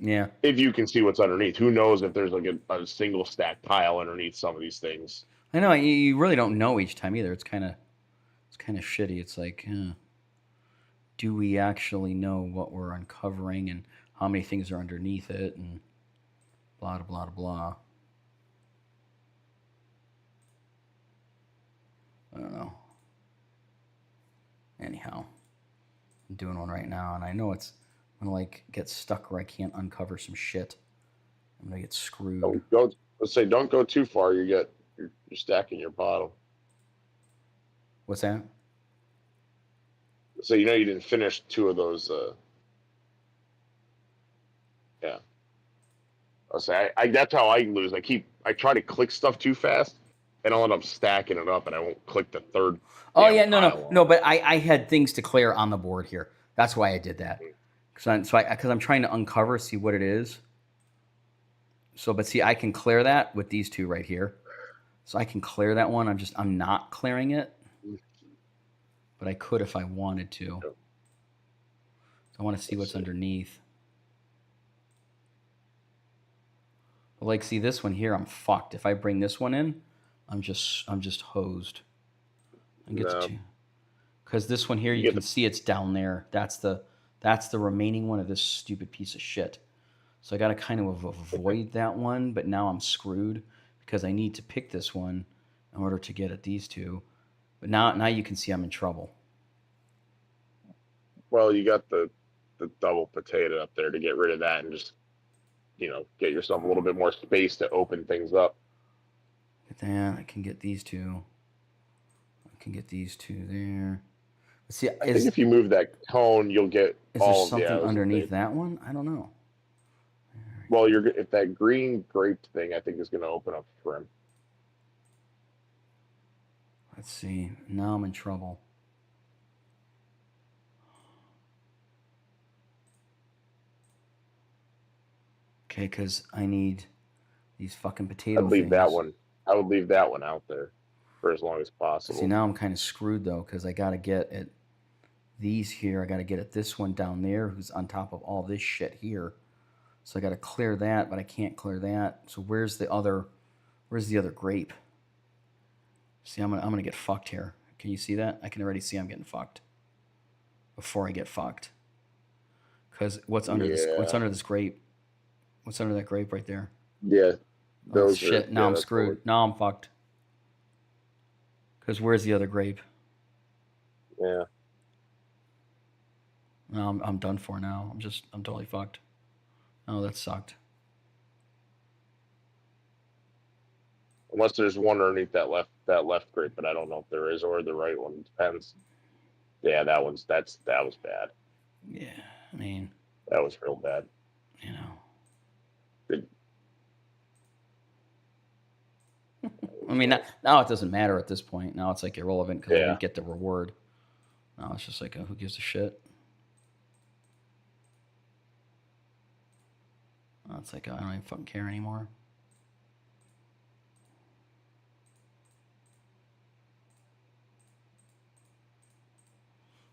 Yeah. If you can see what's underneath. Who knows if there's like a single stack tile underneath some of these things. I know, you really don't know each time either. It's kind of shitty. It's like, do we actually know what we're uncovering and how many things are underneath it and blah, blah, blah, blah. I don't know. Anyhow, I'm doing one right now, and I know I'm gonna get stuck where I can't uncover some shit. I'm gonna get screwed. Don't go too far. You're stacking your bottle. What's that? So you didn't finish 2 of those. Yeah. I'll say that's how I lose. I try to click stuff too fast, and I'll end up stacking it up, and I won't click the 3rd. Oh yeah, no. But I had things to clear on the board here. That's why I did that. Because I'm trying to uncover, see what it is. So, but see, I can clear that with these 2 right here. So I can clear that one. I'm not clearing it. But I could if I wanted to. I want to see what's underneath. But see this one here, I'm fucked. If I bring this one in, I'm just hosed. I get to 2. Because this one here, you can see it's down there. That's the remaining one of this stupid piece of shit. So I got to kind of avoid that one, but now I'm screwed because I need to pick this one in order to get at these 2. But now you can see I'm in trouble. Well, you got the double potato up there to get rid of that and just, get yourself a little bit more space to open things up. Get that. I can get these 2. I can get these 2 there. But see, I think if you move that cone, you'll get all. Is there something underneath that one? I don't know. Well, if that green grape thing, I think, is going to open up for him. Let's see. Now I'm in trouble. Okay, because I need these fucking potato I'd leave things. that one. I would leave that one out there for as long as possible. See, now I'm kind of screwed, though, because I got to get at these here. I got to get at this one down there who's on top of all this shit here. So I got to clear that, but I can't clear that. So where's the other grape? See, I'm gonna get fucked here. Can you see that? I can already see I'm getting fucked before I get fucked. Because what's under this grape? What's under that grape right there? Yeah. Oh, shit. Now I'm screwed. Now I'm fucked. Because where's the other grape? Yeah. No, I'm done for now. I'm totally fucked. Oh, that sucked. Unless there's one underneath that left grate, but I don't know if there is, or the right one. It depends. Yeah, that was bad. Yeah, I mean, That was real bad. you know. Good. I mean, now it doesn't matter at this point. Now it's like irrelevant because I Yeah. didn't get the reward. Now it's just like, who gives a shit? Now it's like, I don't even fucking care anymore.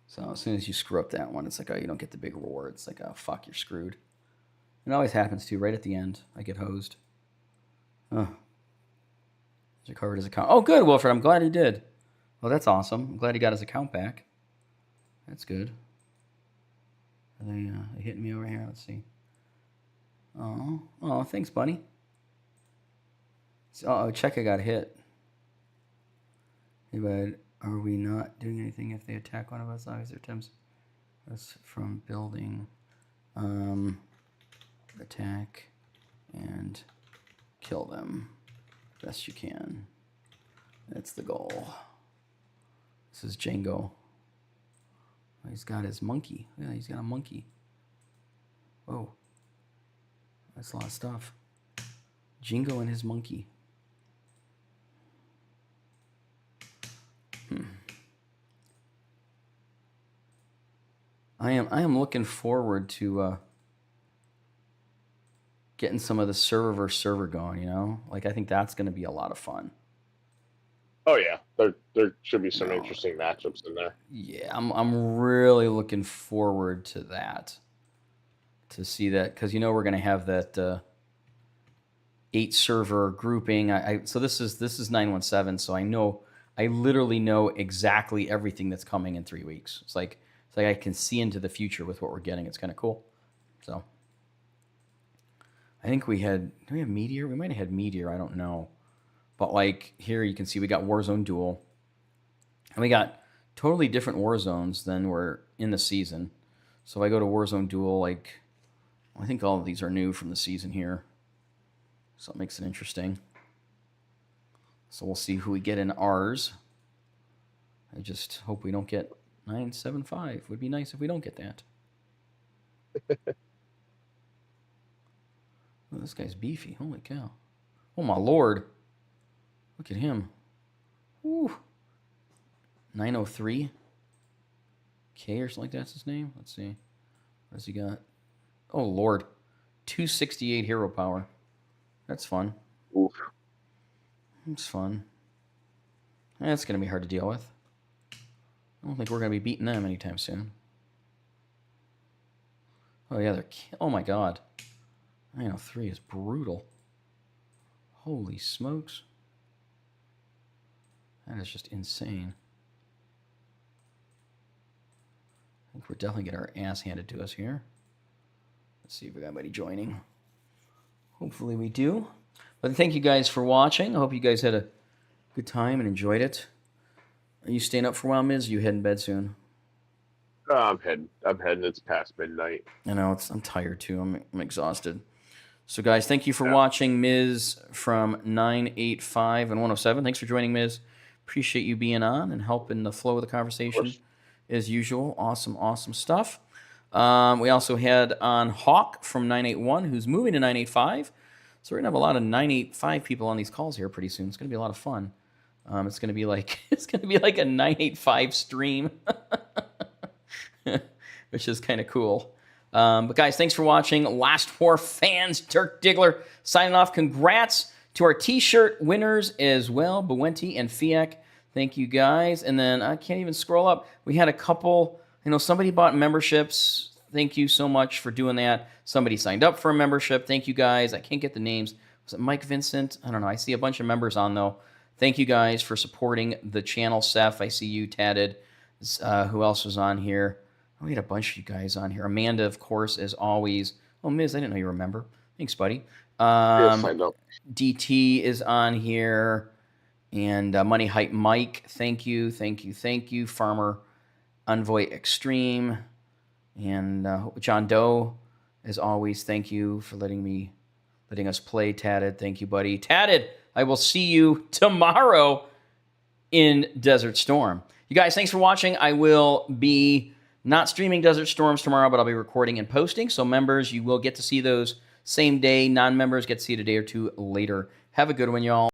So as soon as you screw up that one, it's like, oh, you don't get the big reward. It's like, oh, fuck, you're screwed. It always happens too. Right at the end, I get hosed. Oh, recovered his account. Oh, good, Wilfred. I'm glad he did. Well, that's awesome. I'm glad he got his account back. That's good. Are they hitting me over here? Let's see. Oh, thanks, buddy. Oh, Cheka got hit. Hey, bud, are we not doing anything if they attack one of us? Obviously, their attempts us from building. Attack and kill them best you can. That's the goal. This is Django. He's got his monkey. Yeah, he's got a monkey. Whoa. That's a lot of stuff. Jingo and his monkey. I am looking forward to getting some of the server versus server going, you know? Like, I think that's going to be a lot of fun. Oh, yeah. There should be some interesting matchups in there. Yeah, I'm really looking forward to that. To see that, because you know we're going to have that 8 server grouping. So this is 917, so I literally know exactly everything that's coming in 3 weeks. It's like I can see into the future with what we're getting. It's kind of cool. So I think do we have Meteor? We might have had Meteor, I don't know. But like here you can see we got Warzone Duel. And we got totally different war zones than were in the season. So if I go to Warzone Duel, like I think all of these are new from the season here. So it makes it interesting. So we'll see who we get in ours. I just hope we don't get 975. Would be nice if we don't get that. Oh, this guy's beefy. Holy cow. Oh, my lord. Look at him. Woo. 903. K or something like that's his name. Let's see. What's he got? Oh, lord. 268 hero power. That's fun. Oof. It's fun. That's going to be hard to deal with. I don't think we're going to be beating them anytime soon. Oh, yeah, oh, my God. 903 is brutal. Holy smokes. That is just insane. I think we're definitely getting our ass handed to us here. Let's see if we got anybody joining. Hopefully we do. But thank you guys for watching. I hope you guys had a good time and enjoyed it. Are you staying up for a while, Miz? Are you heading bed soon? I'm heading. It's past midnight. I know. I'm tired too. I'm exhausted. So, guys, thank you for watching. Miz from 985 and 107. Thanks for joining, Miz. Appreciate you being on and helping the flow of the conversation as usual. Awesome stuff. We also had on Hawk from 981, who's moving to 985. So we're gonna have a lot of 985 people on these calls here pretty soon. It's gonna be a lot of fun. It's gonna be like a 985 stream, which is kind of cool. But guys, thanks for watching. Last War fans, Dirk Diggler signing off. Congrats to our T-shirt winners as well, Buenti and Fiak. Thank you guys. And then I can't even scroll up. We had a couple. Somebody bought memberships. Thank you so much for doing that. Somebody signed up for a membership. Thank you guys. I can't get the names. Was it Mike Vincent? I don't know. I see a bunch of members on though. Thank you guys for supporting the channel. Seth, I see you. Tatted. Who else was on here? We had a bunch of you guys on here. Amanda, of course, as always. Oh, Miz, I didn't know you remember. Thanks, buddy. Yes, I know. DT is on here. And Money Hype Mike, thank you. Farmer Envoy Extreme. And John Doe. as always, thank you for letting us play, Tatted. Thank you, buddy. Tatted, I will see you tomorrow in Desert Storm. You guys, thanks for watching. I will be not streaming Desert Storms tomorrow, but I'll be recording and posting. So members, you will get to see those same day. Non-members get to see it a day or two later. Have a good one, y'all.